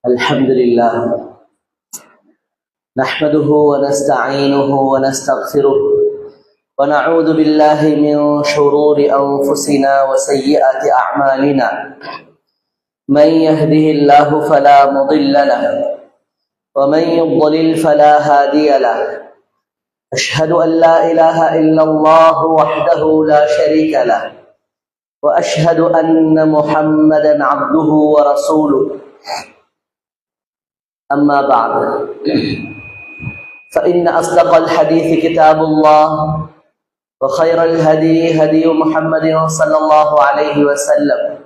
الحمد لله نحمده ونستعينه ونستغفره ونعوذ بالله من شرور أنفسنا وسيئات أعمالنا من يهده الله فلا مضل له ومن يضلل فلا هادي له أشهد أن لا إله إلا الله وحده لا شريك له وأشهد أن محمدا عبده ورسوله أما بعد فإن أصدق الحديث كتاب الله وخير الهدي هدي محمد صلى الله عليه وسلم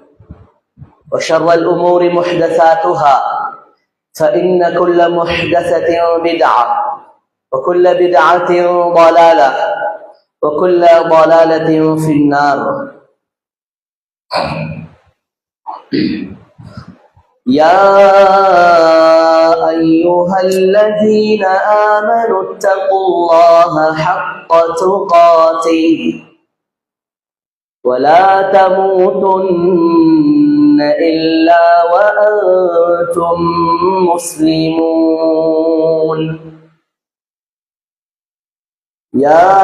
وشر الأمور محدثاتها فإن كل محدثة بدعة وكل بدعة ضلالة وكل ضلالة في النار. يا أيها الذين آمنوا اتقوا الله حق تقاته ولا تموتن إلا وأنتم مسلمون. يا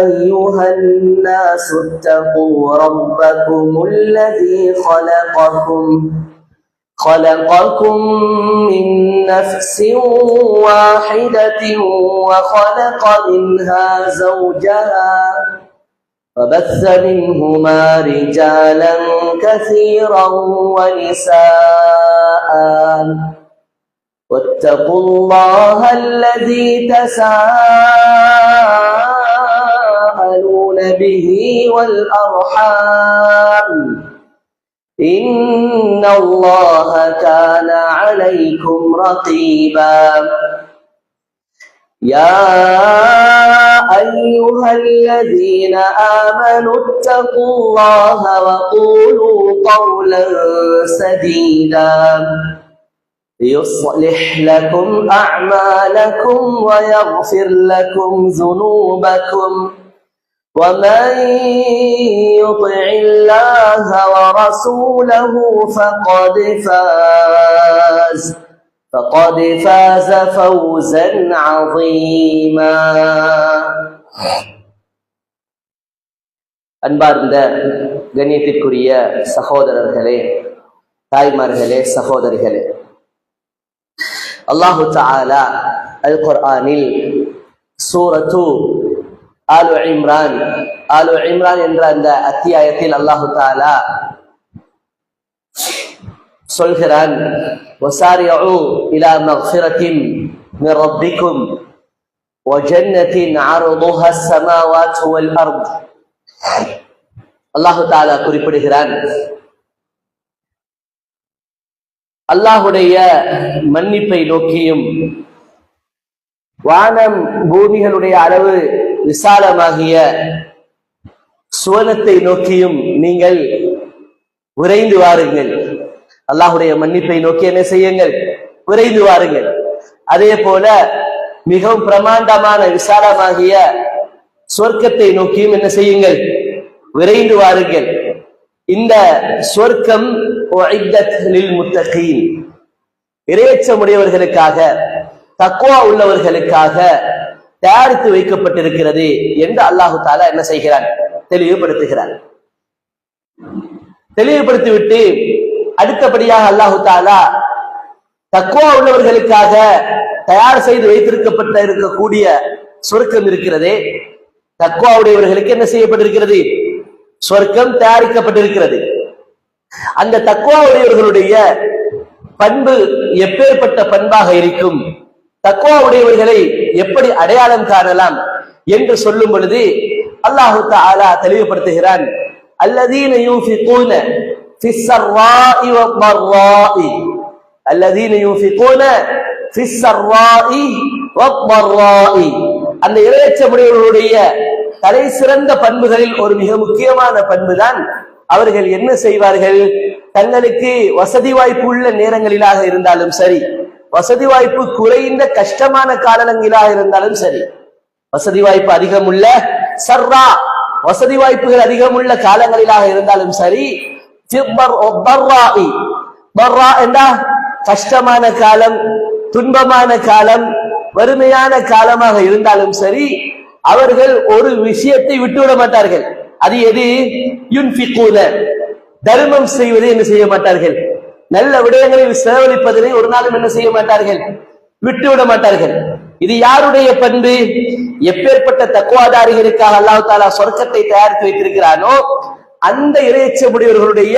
أيها الناس اتقوا ربكم الذي خلقكم من نفس واحدة وخلق منها زوجها وبث منهما رجالا كثيرا ونساء واتقوا الله الذي تساءلون به والأرحام إن الله كان عليكم رقيبا. يا أيها الذين آمنوا اتقوا الله وقولوا قولا سديدا يصلح لكم أعمالكم ويغفر لكم ذنوبكم ومن يطع الله ورسوله فقد فاز فوزا عظيما. அன்பார்ந்த கண்ணியத்திற்குரிய சகோதரர்களே, தாய்மார்களே, சகோதரிகளே, அல்லாஹு தஆலா அல் குர்ஆனில் சூரத்து ஆலு இம்ரான் என்ற அந்த அத்தியாயத்தில் அல்லாஹு தஆலா சொல்கிறான், வஸாரிஉ இலா மக்ஃபிரத்தின் மின் ரப்பிக்கும் வ ஜன்னத்தின் அர்துஹா ஸமாவாத்து வல் அர்த். அல்லாஹு தஆலா குறிப்பிடுகிறான், அல்லாஹுடைய மன்னிப்பை நோக்கியும் வானம் பூமிகளுடைய அளவு விசாலமாகிய சுவனத்தை நோக்கியும் நீங்கள் விரைந்து வாருங்கள். அல்லாஹுடைய மன்னிப்பை நோக்கி என்ன செய்யுங்கள்? விரைந்து வாருங்கள். அதே போல மிகவும் பிரமாண்டமான விசாலமாகிய சொர்க்கத்தை நோக்கியும் என்ன செய்யுங்கள்? விரைந்து வாருங்கள். இந்த சொர்க்கம் முத்தகீன், இறையச்சமுடையவர்களுக்காக, தக்வா உள்ளவர்களுக்காக தயாரித்து வைக்கப்பட்டிருக்கிறது என்று அல்லாஹு தஆலா என்ன செய்கிறான்? தெளிவுபடுத்துகிறான். தெளிவுபடுத்திவிட்டு அடுத்தபடியாக அல்லாஹு தஆலா தக்வா உள்ளவர்களுக்காக தயார் செய்து வைத்திருக்கப்பட்ட இருக்கக்கூடிய சொர்க்கம் இருக்கிறதே, தக்வா உடையவர்களுக்கு என்ன செய்யப்பட்டிருக்கிறது? சொர்க்கம் தயாரிக்கப்பட்டிருக்கிறது. அந்த தக்வா உடையவர்களுடைய பண்பு எப்பேற்பட்ட பண்பாக இருக்கும், தக்வா உடையவர்களை எப்படி அடையாளம் காணலாம் என்று சொல்லும் பொழுது அல்லாஹு தஆலா தெளிவுபடுத்துகிறான், அல்லதீன யூஃபிகூன ஃபிஸ்ஸர்ராஇ வத்மர்ராஇ, அல்லதீன யூஃபிகூன ஃபிஸ்ஸர்ராஇ வத்மர்ராஇ. அந்த இறையச்சமுடையவர்களுடைய தலை சிறந்த பண்புகளில் ஒரு மிக முக்கியமான பண்புதான், அவர்கள் என்ன செய்வார்கள்? தங்களுக்கு வசதி வாய்ப்பு உள்ள நேரங்களிலாக இருந்தாலும் சரி, வசதி வாய்ப்பு குறைந்த கஷ்டமான காலங்களாக இருந்தாலும் சரி, வசதி வாய்ப்பு அதிகம் உள்ள சர்ரா வசதி வாய்ப்புகள் அதிகம் உள்ள காலங்களிலாக இருந்தாலும் சரி, என்றா கஷ்டமான காலம், துன்பமான காலம், வறுமையான காலமாக இருந்தாலும் சரி, அவர்கள் ஒரு விஷயத்தை விட்டுவிட மாட்டார்கள். அது எது? யுன்ஃபிகூன, தர்மம் செய்வதை என்ன செய்ய மாட்டார்கள், நல்ல விடயங்களில் செலவழிப்பதனை ஒரு நாளும் என்ன செய்ய மாட்டார்கள், விட்டுவிட மாட்டார்கள். இது யாருடைய பண்பு? எப்பேற்பட்ட தக்வாதாரிகளுக்காக அல்லாஹ் தஆலா சொர்க்கத்தை தயாரித்து வைத்திருக்கிறானோ அந்த இறையச்சமுடையவர்களுடைய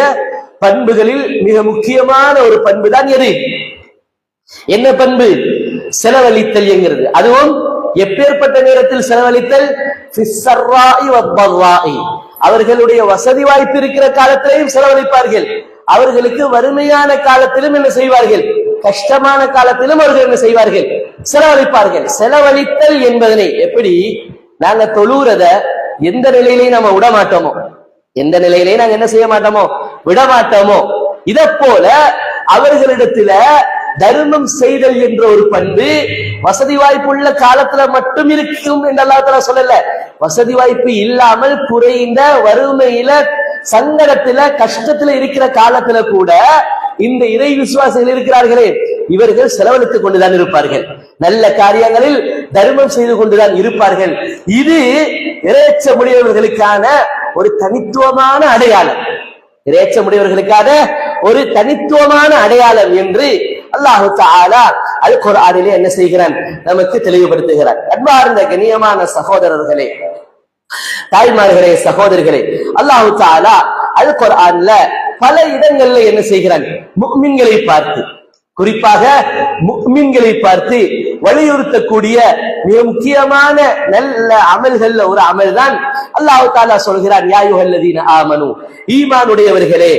பண்புகளில் மிக முக்கியமான ஒரு பண்பு தான் எது? என்ன பண்பு? செலவழித்தல் என்கிறது. அதுவும் எப்பேற்பட்ட நேரத்தில் செலவழித்தல்? அவர்களுடைய வசதி வாய்ப்பு இருக்கிற காலத்திலேயும் செலவழிப்பார்கள், அவர்களுக்கு வறுமையான காலத்திலும் என்ன செய்வார்கள், கஷ்டமான காலத்திலும் அவர்கள் என்ன செய்வார்கள், செலவழிப்பார்கள். செலவழித்தல் என்பதனை எப்படி நாங்க தொழுறத எந்த நிலையிலையும் நம்ம விட மாட்டோமோ, எந்த நிலையிலையும் நாங்க என்ன செய்ய மாட்டோமோ, விட மாட்டோமோ, இத போல அவர்களிடத்துல தர்மம் செய்தல் என்ற ஒரு பண்பு வசதி வாய்ப்பு உள்ள காலத்துல மட்டும் இருக்கும் என்று அல்லாஹ் தஆலா சொல்லல. வசதி வாய்ப்பு இல்லாமல் குறைந்த வறுமையில சங்கடத்துல கஷ்டத்துல இருக்கிற காலத்துல கூட இந்த இறை விசுவாசிகள் இருக்கிறார்களே, இவர்கள் செலவழித்துக் கொண்டுதான் இருப்பார்கள், நல்ல காரியங்களில் தர்மம் செய்து கொண்டுதான் இருப்பார்கள். இது இறையச்சமுடையவர்களுக்கான ஒரு தனித்துவமான அடையாளம், இறையச்சமுடையவர்களுக்கான ஒரு தனித்துவமான அடையாளம் என்று அல்லாஹ் தஆலா அல் குர்ஆனிலே என்ன செய்கிறான், நமக்கு தெளிவுபடுத்துகிறார். அன்பார்ந்த கண்ணியமான சகோதரர்களே, தாய்மார்களே, சகோதரிகளே, அல்லாஹ் தஆலா அல் குர்ஆன்ல பல இடங்கள்ல என்ன செய்கிறான், முஃமின்களை பார்த்து, குறிப்பாக முஃமின்களை பார்த்து வலியுறுத்தக்கூடிய மிக முக்கியமான நல்ல அமல்கள்ல ஒரு அமல் தான் அல்லாஹ் தஆலா சொல்கிறார், யா அய்யுஹல்லதீன ஆமனு, ஈமானுடையவர்களே,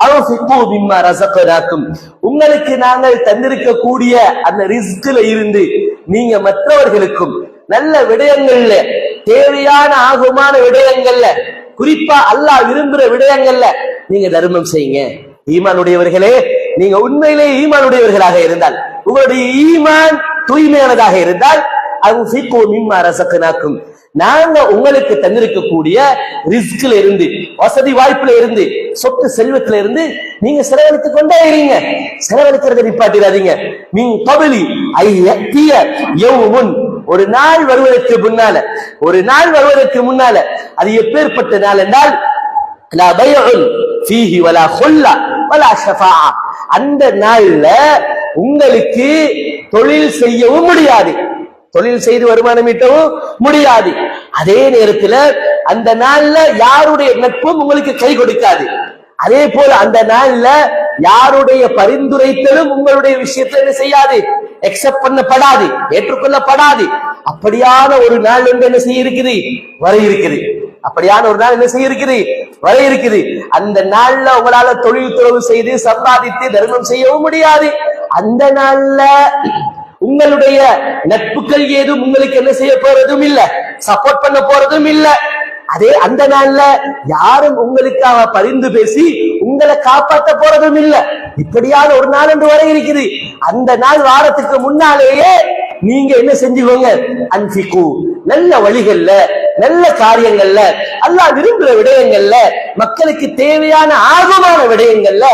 அன்ஃபிகு மிம்மா ரஸக்னாக்கும், உங்களுக்கு நாங்கள் தந்திருக்கக்கூடிய அந்த ரிஸ்க்ல இருந்து நீங்க மற்றவர்களுக்கும் நல்ல விடயங்கள்ல, தேவையான ஆகுமான விடயங்கள்ல, குறிப்பா அல்லாஹ் விரும்புற விடயங்கள்ல நீங்க தர்மம் செய்யுங்க. ஈமானுடையவர்களே, நீங்க உண்மையிலே ஈமானுடையவர்களாக இருந்தால், உங்களுடைய ஈமான் தூய்மையானதாக இருந்தால், அன்ஃபிகு மிம்மா ரஸக்னாக்கும், நாங்க உங்களுக்கு தந்திருக்கக்கூடிய ரிஸ்க்ல இருந்து, வசதி வாய்ப்புல இருந்து, சொத்து செல்வத்துல இருந்து நீங்க செலவழித்துக் கொண்டே இருங்க, செலவழிக்கிறத நிப்பாட்டிடாதீங்க. மின் கபலி ஐ யத்திய யௌமுன், ஒரு நாள் வருவதற்கு முன்னால, ஒரு நாள் வருவதற்கு முன்னால, அது எப்பேற்பட்ட நாள் என்றால், லா பைஉன் ஃபீஹி வலா குல்லா வலா ஷஃபாஅ, அந்த நாள்ல உங்களுக்கு தொழில் செய்யவும் முடியாது, தொழில் செய்து வருமானம் ஈட்டவும் முடியாது. அதே நேரத்தில் அந்த நாள்ல யாருடைய நட்பும் உங்களுக்கு கை கொடுக்காது. அதே போல அந்த நாள்ல யாருடைய பரிந்துரைத்தலும் உங்களுடைய விஷயத்தை என்ன செய்யாது, எக்ஸெப்ட் பண்ணப்படாது, ஏற்றுக்கொள்ளப்படாது. அப்படியான ஒரு நாள் வந்து என்ன செய்ய இருக்குது, வர இருக்குது. அப்படியான ஒரு நாள் என்ன செய்ய இருக்குது, வர இருக்குது. அந்த நாள்ல உங்களால தொழில் துறவு செய்து சம்பாதித்து தர்மம் செய்யவும் முடியாது. அந்த நாள்ல உங்களுடைய நட்புகள் ஏதும் உங்களுக்கு என்ன செய்ய போறதும் இல்ல, சப்போர்ட் பண்ண போறதும் இல்ல. அதே அந்த நாள்ல யாரும் உங்களுக்காக பரிந்து பேசி உங்களை காப்பாற்ற போறதும் இல்ல. இப்படியான ஒரு நாள் என்று வர இருக்குது. அந்த நாள் வாரத்துக்கு முன்னாலேயே நீங்க என்ன செஞ்சுக்கோங்க, அன்ஃபிகு, நல்ல வழிகள்ல, நல்ல காரியங்கள்ல, அல்லாஹ் விரும்புற விடயங்கள்ல, மக்களுக்கு தேவையான ஆர்வமான விடயங்கள்ல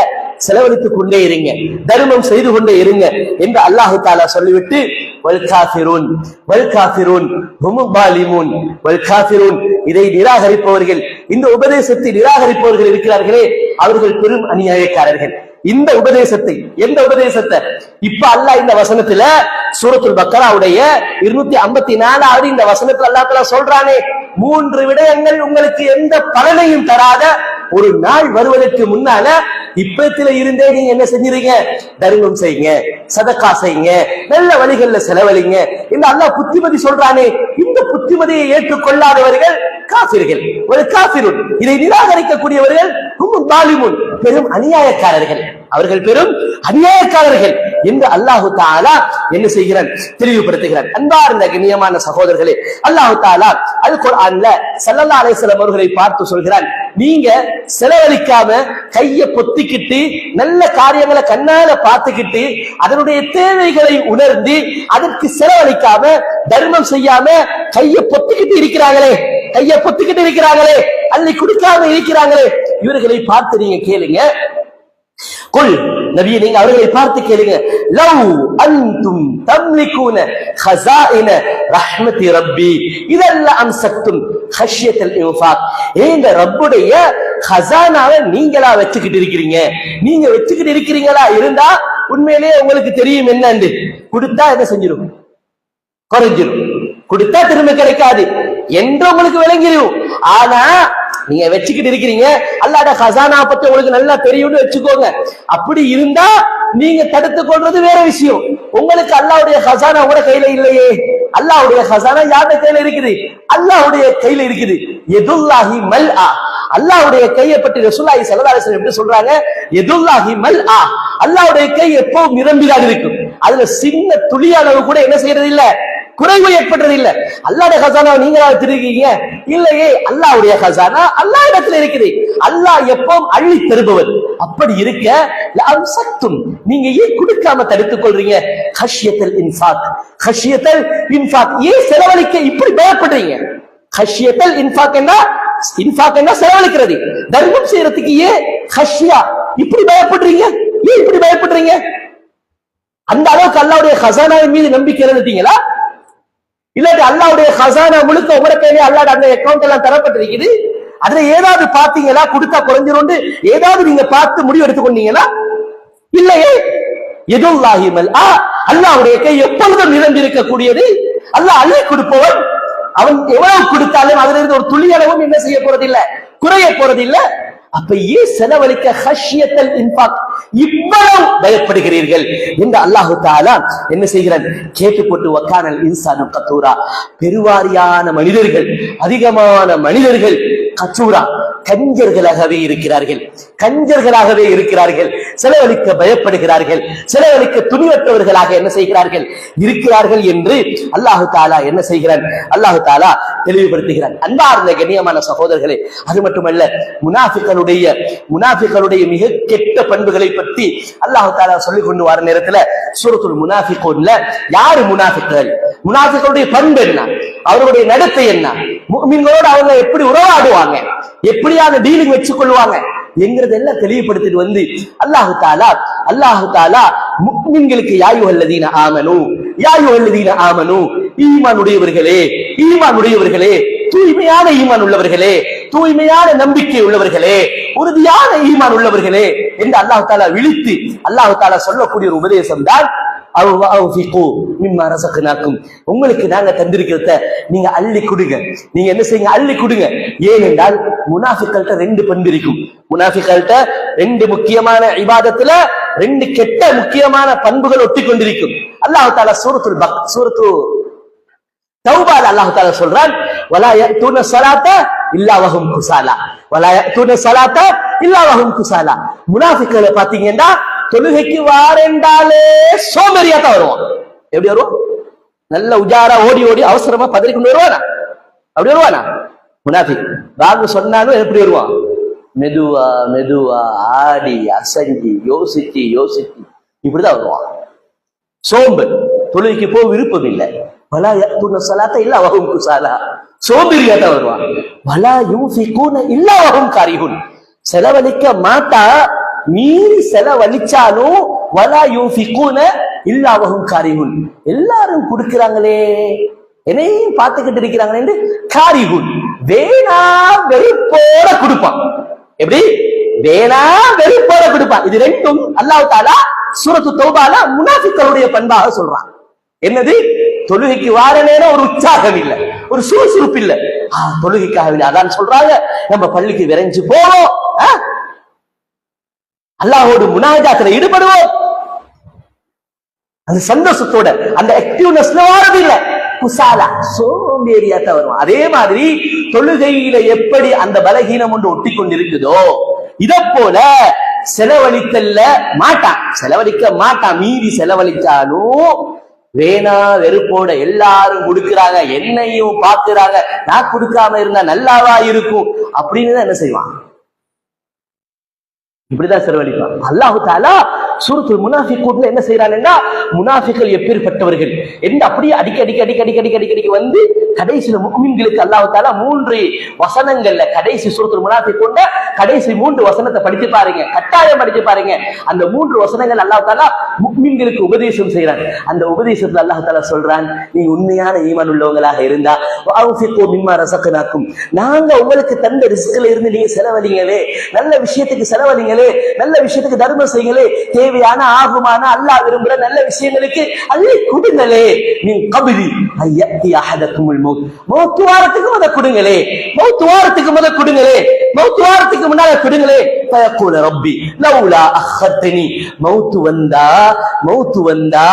செலவழித்துக் கொண்டே இருங்க, தர்மம் செய்து கொண்டே இருங்க என்று அல்லாஹு தஆலா சொல்லிவிட்டு, வல் காஃபிரூன் வல் காஃபிரூன் ஹும் பாலிமூன், வல் காஃபிரூன், இதை நிராகரிப்பவர்கள், இந்த உபதேசத்தை நிராகரிப்பவர்கள் இருக்கிறார்களே, அவர்கள் பெரும் அநியாயக்காரர்கள். இந்த உபதேசத்தை, எந்த உபதேசத்தை இப்ப அல்லாஹ் இந்த வசனத்துல சூரத்துல் பக்கராவுடைய 254வது இந்த வசனத்துல அல்லாஹ் தஆலா சொல்றானே, 3 விடயங்கள் உங்களுக்கு எந்த பலனையும் தராத ஒரு நாள் வருவதற்கு முன்னால இப்பத்தில இருந்தே நீங்க என்ன செஞ்சிருங்க, தர்மம் செய்யுங்க, சதகா செய்யுங்க, நல்ல வழிகள்ல செலவழிங்க என்று அல்லாஹ் புத்திமதி சொல்றானே. இந்த புத்திமதியை ஏற்றுக்கொள்ளாதவர்கள் காஃபிர்கள், ஒரு காஃபிருன், இதை நிராகரிக்கக்கூடியவர்கள் ஹும் தாலிமுன், பெரும் அநியாயக்காரர்கள், அவர்கள் பெரும் அநியாயக்காரர்கள் என்று அல்லாஹு தஆலா என்ன செய்கிறான், தெளிவுபடுத்துகிறான். அன்பார்ந்த கண்ணியமான சகோதரர்களே, அல்லாஹு தஆலா அல் குர்ஆன்ல ஸல்லல்லாஹு அலைஹி வஸல்லம் அவர்களை பார்த்து சொல்கிறான், நீங்க செலவழிக்காம கைய பொத்திக்கிட்டு நல்ல காரியங்களை கண்ணால பார்த்துக்கிட்டு அதனுடைய தேவைகளை உணர்ந்து அதற்கு செலவழிக்காம தர்மம் செய்யாம கைய பொத்திக்கிட்டு இருக்கிறாங்களே, அள்ளி கொடுக்காம இருக்கிறாங்களே, இவர்களை பார்த்து நீங்க கேளுங்க. குல் நபியே, நீங்க அவர்களை பார்த்து கேளுங்க. லவ் அன்தும் தம்லிகூன ஹஸாயின ரஹ்மத்தி ரப்பி இதல்ல அம்சக்தும் ஹஷ்யத்தல் இன்ஃபாக். இந்த ரப்புடைய ஹஸானாவை நீங்களா வச்சுக்கிட்டு இருக்கிறீங்க? நீங்க வச்சுக்கிட்டு இருக்கிறீங்களா? இருந்தா உண்மையிலேயே உங்களுக்கு தெரியும் என்னன்னு. கொடுத்தா என்ன செஞ்சிடும்? குறைஞ்சிடும். கொடுத்தா திரும்ப கிடைக்காது என்று உங்களுக்கு விளங்கிடும். ஆனா நீங்க வச்சுக்கிட்டு இருக்கிறீங்க. அல்லாஹ்ட ஹஸானா பத்தி உங்களுக்கு நல்லா தெரியும்னு வச்சுக்கோங்க. அப்படி இருந்தா நீங்க தடுத்து கொள்றது வேற விஷயம். உங்களுக்கு அல்லாஹ்வுடைய ஹஸானா கூட கையில இல்லையே. அல்லாஹ்வுடைய ஹஸானா யாருடைய கையில இருக்குது? அல்லாஹ்வுடைய கையில இருக்குது. யதுல்லாஹி மல்ஆ. அல்லாஹ்வுடைய கையை பற்றி ரசூலுல்லாஹி ஸல்லல்லாஹு அலைஹி வஸல்லம் எப்படி சொல்றாங்க? யதுல்லாஹி மல்ஆ. அல்லாஹ்வுடைய கை எப்பவும் நிரம்பிதான் இருக்கும். அதுல சின்ன துளி அளவு கூட என்ன செய்யறது இல்ல, குறைவு ஏற்பட்டது இல்ல. அல்லாஹ்வுடைய ஹஸானா நீங்களா வச்சிருக்கீங்க? இல்லையே. அல்லாஹ்வுடைய ஹஸானா அல்லாஹ் இடத்துல இருக்குது. அல்லாஹ் எப்பவும் அள்ளி தருபவர். அப்படி இருக்க லஅம்சக்தும், நீங்க ஏன் கொடுக்காம தடுத்துக் கொள்றீங்க? ஹஷ்யத்தல் இன்ஃபாக். ஹஷ்யத்தல் இன்ஃபாக், ஏன் செலவழிக்க இப்படி பயப்படுறீங்க? ஹஷ்யத்தல் இன்ஃபாக் என்ன செலவழிக்கிறது, தர்மம் செய்யறதுக்கு ஏன் ஹஷ்யா இப்படி பயப்படுறீங்க? ஏன் இப்படி பயப்படுறீங்க? அந்த அளவுக்கு அல்லாஹ்வுடைய ஹஸானாவின் மீது நம்பிக்கை இருந்தீங்களா? இல்லாட்டி அல்லாஹ்வுடைய ஹஸானா முழுக்க உங்க கையில அல்லாஹ் அந்த அக்கவுண்ட் எல்லாம் தரப்பட்டிருக்குது. அதுல ஏதாவது பாத்தீங்களா? கொடுத்தா குறைஞ்சிரும் ஏதாவது நீங்க பார்த்து முடிவு எடுத்துக்கொண்டீங்களா? இல்லையே. யதுல்லாஹி மல்ஆ. அல்லாஹ்வுடைய கை எப்பொழுதும் நிரம்பி இருக்கக்கூடியது. அல்லாஹ் அள்ளி கொடுப்பவன். அவன் எவ்வளவு கொடுத்தாலும் அதுல இருந்து ஒரு துளி அளவும் என்ன செய்ய போறதில்ல, குறைய போறதில்ல. அப்ப ஏன் செலவழிக்க ஹஷ்யத்தல் இன்ஃபாக் இவ்வளவு பயப்படுகிறீர்கள் என்று அல்லாஹு தஆலா என்ன செய்கிறான்? கேட்டு போட்டு வக்கானல் இன்சானு கத்தூரா. பெருவாரியான மனிதர்கள், அதிகமான மனிதர்கள் கத்தூரா, கஞ்சர்களாகவே இருக்கிறார்கள். செலவழிக்க பயப்படுகிறார்கள், செலவழிக்க துணிவற்றவர்களாக என்ன செய்கிறார்கள்? இருக்கிறார்கள் என்று அல்லாஹு தஆலா என்ன செய்கிறான்? அல்லாஹு தஆலா தெளிவுபடுத்துகிறான். அன்பார்ந்த கண்ணியமான சகோதரர்களே, அது மட்டுமல்ல, முனாஃபிகளுடைய மிக கெட்ட பண்புகளை பற்றி அல்லாஹு தஆலா சொல்லிக் கொண்டு வர நேரத்துல சூரத்துல் முனாஃபிகூன்ல யாரு முனாஃபிகள், முனாஃபிகளுடைய பண்பு என்ன, அவர்களுடைய நடத்தை என்ன, முஃமின்களோடு அவங்க எப்படி உறவாடுவாங்க, எப்படியான டீலிங் வச்சு கொள்வாங்க என்கிறது எல்லாம் தெளிவுபடுத்திட்டு வந்து அல்லாஹு தஆலா முஃமின்களுக்கு யா அய்யுஹல்லதீன ஆமனு ஈமான் உடையவர்களே, தூய்மையான ஈமான் உள்ளவர்களே, தூய்மையான நம்பிக்கை உள்ளவர்களே, உறுதியான ஈமான் உள்ளவர்களே என்று அல்லாஹ் தஆலா விழித்து அல்லாஹ் தஆலா சொல்லக்கூடிய ஒரு உபதேசம் தான் உங்களுக்கு நாங்க தந்திருக்கிறத நீங்க அள்ளி கொடுங்க. நீங்க என்ன செய்யுங்க? அள்ளி கொடுங்க. ஏனென்றால் முனாஃபிக்கள்கிட்ட ரெண்டு பண்பு இருக்கும். முனாஃபிக்கள்கிட்ட ரெண்டு முக்கியமான இபாதத்துல ரெண்டு கெட்ட முக்கியமான பண்புகள் ஒட்டி கொண்டிருக்கும். அல்லாஹ் தஆலா சூரத்து தௌபால அல்லாஹ் தஆலா சொல்றான், வலா யஅதுன ஸலாத்த இல்லா வஹும் குஸாலா, வலா யஅதுன ஸலாத்த இல்லா வஹும் குஸாலா. முனாஃபிக்களை பாத்தீங்கன்னா தொழுகைக்கு வாரெண்டாலே சோம்பேறியா தான் வருவான். எப்படி வருவான்? நல்ல உஜாரா ஓடி அவசரமா பதறி கொண்டு வருவானா? அப்படி வருவானா? முனாஃபிக் வாங்க சொன்னாலும் எப்படி வருவான்? மெதுவா ஆடி அசஞ்சி யோசிச்சு இப்படிதான் வருவான். சோம்பல், தொழுகைக்கு போக விருப்பம் இல்லை. வலா யஅதுன ஸலாத்த இல்லா வஹும் குஸாலா, சோம்பேறியா தான் வருவான். வலா யூஃபிகூன இல்லா வஹும் காரிஹூன், செலவழிக்க மாட்டா, மீறி செலவழிச்சாலும் வலா யூஃபிகூன இல்லா வஹும் காரிஹூன், எல்லாரும் கொடுக்கிறாங்களே என்னையும் பார்த்துக்கிட்டு இருக்கிறாங்களே காரிஹூன், வேணா வெறுப்போட கொடுப்பான். எப்படி? வேணா வெறுப்போட கொடுப்பான். இது ரெண்டும் அல்லாஹ் தஆலா சூரத்து தௌபால முனாஃபிக்களுடைய பண்பாக சொல்றான். என்னது? தொழுகைக்கு வார நேரம் ஒரு உற்சாகம் இல்ல, ஒரு சுறுசுறுப்பு இல்ல, தொழுகைக்காக அதான் சொல்றாங்க நம்ம பள்ளிக்கு விரைஞ்சு போவோம், அல்லாஹ்வோடு முனாஜாத்துல ஈடுபடுவோம், அந்த சந்தோஷத்தோட அந்த ஆக்டிவ்னஸ்ல வாரது இல்ல, குசாலா சோம்பேறியாத்த வருவோம். அதே மாதிரி தொழுகையில எப்படி அந்த பலகீனம் ஒன்று ஒட்டி கொண்டிருக்குதோ இத போல செலவழிக்க மாட்டான். மீறி செலவழிச்சாலும் வேணா வெறுப்போட எல்லாரும் கொடுக்கிறாங்க, என்னையும் பாக்குறாங்க, நான் கொடுக்காம இருந்தா நல்லாவா இருக்கும் அப்படின்னு தான் என்ன செய்வான்? இப்படிதான் செலவழிப்பான். அல்லாஹு தஆலா சூரத்துல் முனாஃபிகூன்ல என்ன செய்யறான்னா, முனாஃபிகள் எப்பேற்பட்டவர்கள் என்று அப்படியே அடிக்கடி வந்து கடைசியில முஃமின்களுக்கு அல்லாஹு தஆலா 3 வசனங்கள்ல கடைசி சூரத்துல் முனாஃபிகூன்ல கடைசி 3 வசனத்தை படிச்சு பாருங்க, கட்டாயம் படிச்சு பாருங்க. அந்த 3 வசனங்கள் அல்லாஹு தஆலா முஃமின்களுக்கு உபதேசம் செய்றான். அந்த உபதேசத்துல அல்லாஹு தஆலா சொல்றான், நீங்க உண்மையான ஈமான் உள்ளவங்களாக இருந்தா வஅன்ஃபிகூ மிம்மா ரஸக்னாக்கும், நாங்க உங்களுக்கு தந்த ரிஸ்க்ல இருந்து நீங்க செலவழிங்களே, நல்ல விஷயத்துக்கு செலவழிங்களே, நல்ல விஷயத்துக்கு தர்மம் செய்யுங்களே, தேவையான ஆகுமான அல்லாஹ் விரும்புற நல்ல விஷயங்களுக்கு அள்ளி கொடுங்களே. மின் கப்லி ஐயத்தி அஹதகுமுல் மௌத், மௌத் வாரத்துக்கு முத கொடுங்களே, மௌத் வாரத்துக்கு முத கொடுங்களே, மௌத் வாரத்துக்கு முன்னால கொடுங்களே. ஃபயக்கூல ரப்பி லௌலா அஹர்தனி, மௌத் வந்தா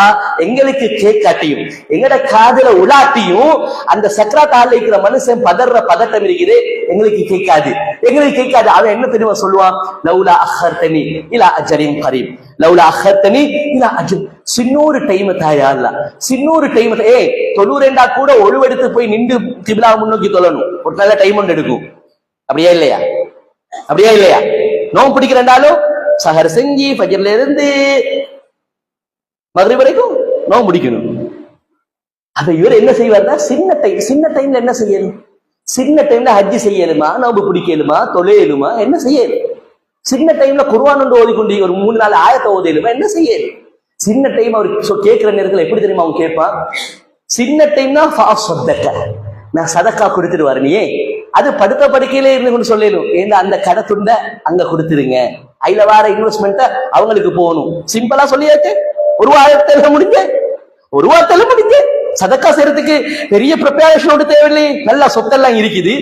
எங்களுக்கு கேட்காட்டியும் எங்கட காதுல உலாட்டியும் அந்த சக்ராத் ஹால்ல இருக்கிற மனுஷன் பதற பதட்டம் இருக்குது, எங்களுக்கு கேட்காது. அவன் என்ன தெரியுமா சொல்லுவான், லௌலா அஹர்தனி இலா அஜரின் கரீப், லௌலா அஹர்தனி இலா அஜர், சின்னொரு டைம் தாயா அல்ல, சின்னொரு டைம். தொழுறேண்டா கூட ஒழுவெடுத்து போய் நின்று கிப்லா முன்னோக்கி தொழணும், ஒரு நல்ல டைம் ஒன்று எடுக்கும். அப்படியா இல்லையா? நோம்பு பிடிக்கிறேன்டாலும் சஹர் செஞ்சு ஃபஜ்ர்ல இருந்து மக்ரிப் வரைக்கும் நோம்பு பிடிக்கணும். அப்ப இவர் என்ன செய்வார்னா, சின்ன டைம்ல என்ன செய்யணும், சின்ன டைம்ல ஹஜ்ஜி செய்யலுமா, நோம்பு பிடிக்கலுமா, தொலையலுமா, என்ன செய்யலும்? சின்ன டைம்ல குர்ஆன் ஒன்று ஓதிக்கொண்டு ஒரு 3-4 ஆயத்தை ஓதலுமா, என்ன செய்யலும்? சின்ன டைம் அவர் கேட்கிற நேரத்தில் எப்படி தெரியுமா அவன் கேட்பான், சின்ன டைம்னா நான் சதக்கா கொடுத்துட்டு வரணியே, அது படுத்த படுக்கையிலே இருந்து கொண்டு சொல்லணும், ஏன்னா அந்த கடை துண்டை அங்க கொடுத்துருங்க, அதுல வார இன்வெஸ்ட்மெண்ட்டை அவங்களுக்கு போகணும். சிம்பிளா சொல்லியாச்சு, ஒரு வாரத்தில் முடிஞ்ச சதக்கா செய்யறதுக்கு பெரிய ப்ரிப்பரேஷனோட தேவையில்லை. நல்ல சொத்தெல்லாம் இருக்குது.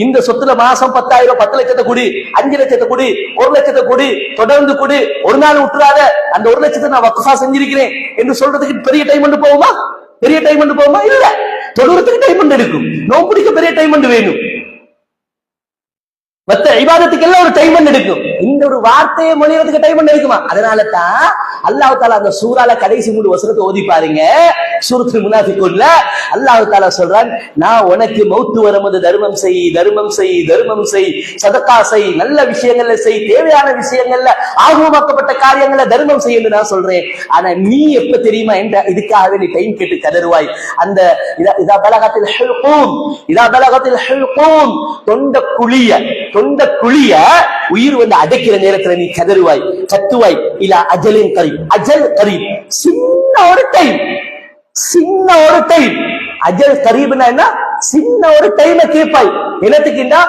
இந்த சொத்துல மாசம் 10,000, 10 லட்சத்தை கொடு, 5 லட்சத்தை கொடு, 1 லட்சத்தை கொடு, தொடர்ந்து கொடு, ஒரு நாள் விட்டுறாத, அந்த 1 லட்சத்தை நான் வக்ஃபா செஞ்சிருக்கிறேன் என்று சொல்றதுக்கு பெரிய டைம் போகுமா? இல்ல. தொழுறதுக்கு டைம் எடுக்கும். நோம்புடிக்க பெரிய டைம் வேணும். மத்த இபாதத்துக்கு எல்லாம் ஒரு டைம் எடுக்கும். இந்த ஒரு வார்த்தையை மொழியறதுக்கு டைம் எடுக்குமா? அதனால தான் அல்லாஹ் தஆலா அந்த சூரால கடைசி 3 வசனத்தை ஓதி பாருங்க. சூரத்துல் முனாஃபிகூன்ல அல்லாஹ் தஆலா சொல்றான், நான் உனக்கு மௌத்து வரும்போது தர்மம் செய், சதகா செய், நல்ல விஷயங்கள்ல செய், தேவையான விஷயங்கள்ல ஆர்வமாக்கப்பட்ட காரியங்கள்ல தர்மம் செய் என்று நான் சொல்றேன். ஆனா நீ எப்ப தெரியுமா என்ற இதுக்காகவே நீ டைம் கேட்டு கதறுவாய். அந்த இதா பலகத்தில் ஹுல்கூம், தொண்ட குழிய உயிர் வந்து அடைக்கிற நேரத்துல நீ கதறுவாய், கத்துவாய். இலா அஜலின் கரீப், அஜல் கரீப், சின்ன ஒரு டைம். அஜல் கரீப்னா என்ன? சின்ன ஒரு டைம் கேட்பாய். என்னத்துக்குண்டா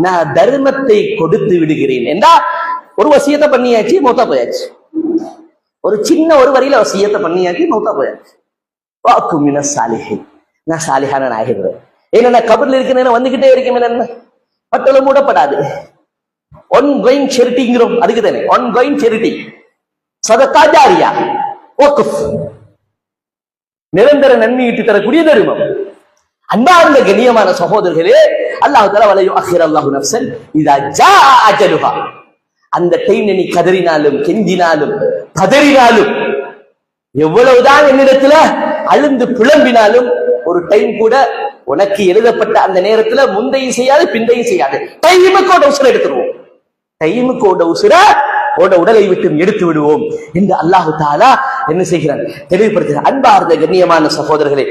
நான் தர்மத்தை கொடுத்து விடுகிறேன் என்றா ஒரு வசியத்தை பண்ணியாச்சு, மௌத்தா போயாச்சு. ஒரு சின்ன ஒரு வரியில வசியத்தை பண்ணியாச்சு, மௌத்தா போயாச்சு. வாக்குமின சாலிஹின், நான் சாலிஹான ஆகிடுவேன். ஏன்னா கபர்ல இருக்கிற வந்துகிட்டே இருக்கும். என்ன பட்டலும் மூடப்படாது. ஒன்கோயிங் சேரிட்டிங்கிறோம், அதுக்கு தானே ஒன்கோயிங் சேரிட்டி. சதகா ஜாரியா, வக்ஃப், நிரந்தர நன்மை ஈட்டி தரக்கூடிய தர்மம். அன்பார்ந்த கண்ணியமான சகோதரர்களே, அல்லாஹ் தஆலா வலையு அல்லாஹு நஃப்ஸன் இதா ஜா அஜலுஹா, அந்த டைம்ல நீ கதறினாலும், கெஞ்சினாலும், பதறினாலும், எவ்வளவுதான் என்னிடத்துல அழுந்து புலம்பினாலும் ஒரு டைம் கூட உனக்கு எழுதப்பட்ட அந்த நேரத்துல முந்தையும் செய்யாது, பிந்தையும் செய்யாது. டைமுக்கோட உசுர எடுத்துருவோம், டைமுக்கோட உசுர உடலை விட்டு எடுத்து விடுவோம் என்று அல்லாஹு தஆலா என்ன செய்கிறான், தெளிவுபடுத்துகிறார். அன்பார்ந்த கண்ணியமான சகோதரர்களே,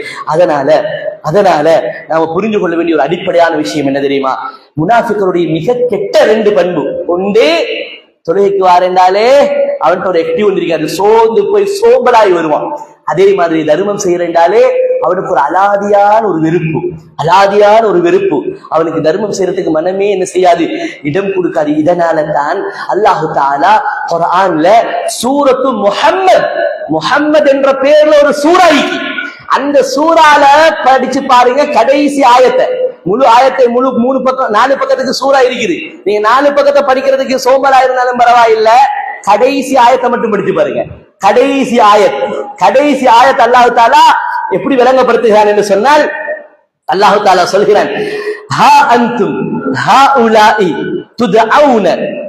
அதனால நாம புரிந்து கொள்ள வேண்டிய ஒரு அடிப்படையான விஷயம் என்ன தெரியுமா? முனாஃபிக்களுடைய மிக கெட்ட 2 பண்பு. ஒன்றே, தொழுகைக்கு வாரேண்டாலே அவன்கிட்ட ஒரு ஆக்டிவ் இருக்காது, சோர்ந்து போய் சோம்பலாய் வருவான். அதே மாதிரி தர்மம் செய்யறேன்டாலே அவனுக்கு ஒரு அலாதியான ஒரு வெறுப்பு, அவனுக்கு தர்மம் செய்யறதுக்கு மனமே என்ன செய்யாது, இடம் கொடுக்காது. இதனால தான் அல்லாஹு தஆலா குர்ஆன்ல சூரத்து முஹம்மத் என்ற பெயர்ல ஒரு சூரா இருக்கு. அந்த சூறால படிச்சு பாருங்க, கடைசி ஆயத்தை, முழு ஆயத்தை, முழு 3 பக்கம் 4 பக்கத்துக்கு சூறா இருக்குது. நீங்க 4 பக்கத்தை படிக்கிறதுக்கு சோம்பலா இருந்தாலும் பரவாயில்லை, கடைசி ஆயத்தை மட்டும் படிச்சு பாருங்க. கடைசி ஆயத் அல்லாஹ் தஆலா எப்படி விளங்கப்படுத்துகிறான் என்று சொன்னால், அல்லாஹ் தஆலா சொல்கிறான், ஹா அன்தும் ஹாஉலாஇ துதஊன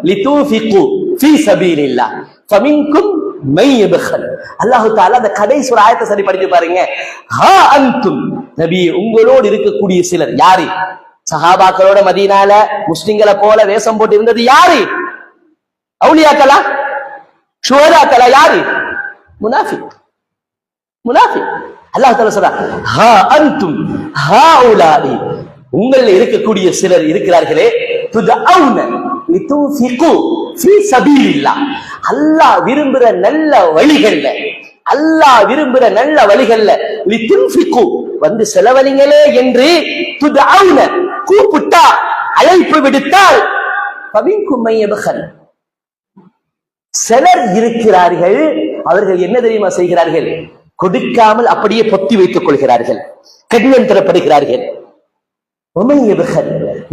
லிதுன்ஃபிகு ஃபீ சபீலில்லாஹ் ஃபமின்கும் மை யப்கல். அல்லாஹ் தஆலா அந்த கடைசி ஒரு ஆயத்தை சரி படிச்சு பாருங்க. ஹா அன்தும், நபி உங்களோடு இருக்கக்கூடிய சிலர், யாரு? சஹாபாக்களோட மதீனால முஸ்லிம்களை போல வேஷம் போட்டு இருந்தது யாரு? அவுலியாக்களா? ஷுஹதாக்களா? யாரு? முனாஃபிக். முனாஃபிக். அல்லாஹ் தஆலா சொல்றான், ஹா அன்தும் ஹாஉலாஇ, உங்களில் இருக்கக்கூடிய சிலர் இருக்கிறார்களே, துதஅவுன லிதுன்ஃபிகு ஃபீ சபீலில்லாஹ், அல்லாஹ் விரும்புற நல்ல வழிகள்ல, அல்லாஹ் விரும்புற நல்ல வழிகள்ல லிதுன்ஃபிகு வந்து செலவழிங்களே என்று துதஅவுன கூப்பிட்டா, அழைப்பு விடுத்தால், ஃபமின்கும் மன் யப்கல், சிலர் இருக்கிறார்கள் அவர்கள் என்ன தெரியுமா செய்கிறார்கள்? கொடுக்காமல் அப்படியே பொத்தி வைத்துக் கொள்கிறார்கள், கண்ணியம் தரப்படுகிறார்கள்.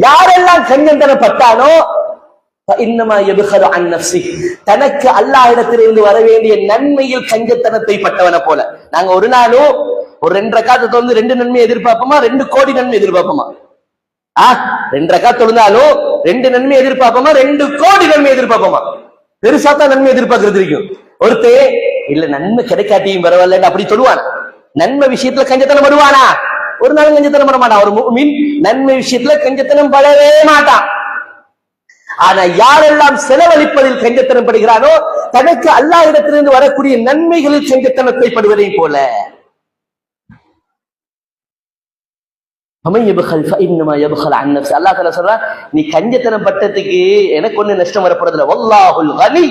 யாரெல்லாம் கண்ணியம் தரப்பட்டானோ தனக்கு அல்லாஹ் இடத்திலிருந்து வர வேண்டிய நன்மையில் கஞ்சத்தனத்தை பட்டவன போல. நாங்க ஒரு நாளும் ஒரு 2 ரக்காத்து தொழுந்து 2 நன்மை எதிர்பார்ப்போமா? 2 கோடி நன்மை எதிர்பார்ப்போமா? 2 ரக்காத்து தொழுந்தாலும் 2 நன்மை எதிர்பார்ப்போமா? 2 கோடி நன்மை எதிர்பார்ப்போமா? பெருசா தான் நன்மை எதிர்பார்க்கறது இருக்கும். ஒருத்தே இல்ல நன்மை கிடைக்காட்டியும் பரவாயில்ல அப்படி சொல்லுவான். நன்மை விஷயத்துல கஞ்சத்தனம் படுவானா? ஒரு நாளும் கஞ்சத்தனம் பட மாட்டான். ஒரு முஃமின் நன்மை விஷயத்துல கஞ்சத்தனம் படவே மாட்டான். ஆனா யாரெல்லாம் செலவழிப்பதில் கஞ்சத்தனம் படுகிறானோ தனக்கு அல்லாஹ் இடத்திலிருந்து வரக்கூடிய நன்மைகளில் கஞ்சத்தனத்தை படுவதை போல. அல்லாஹ் தஆலா சொல்றான், நீ கஞ்சத்தனம் பட்டதுக்கு எனக்கு ஒண்ணு நஷ்டம் வரப்படுறதில்ல. வல்லாஹுல் கனி,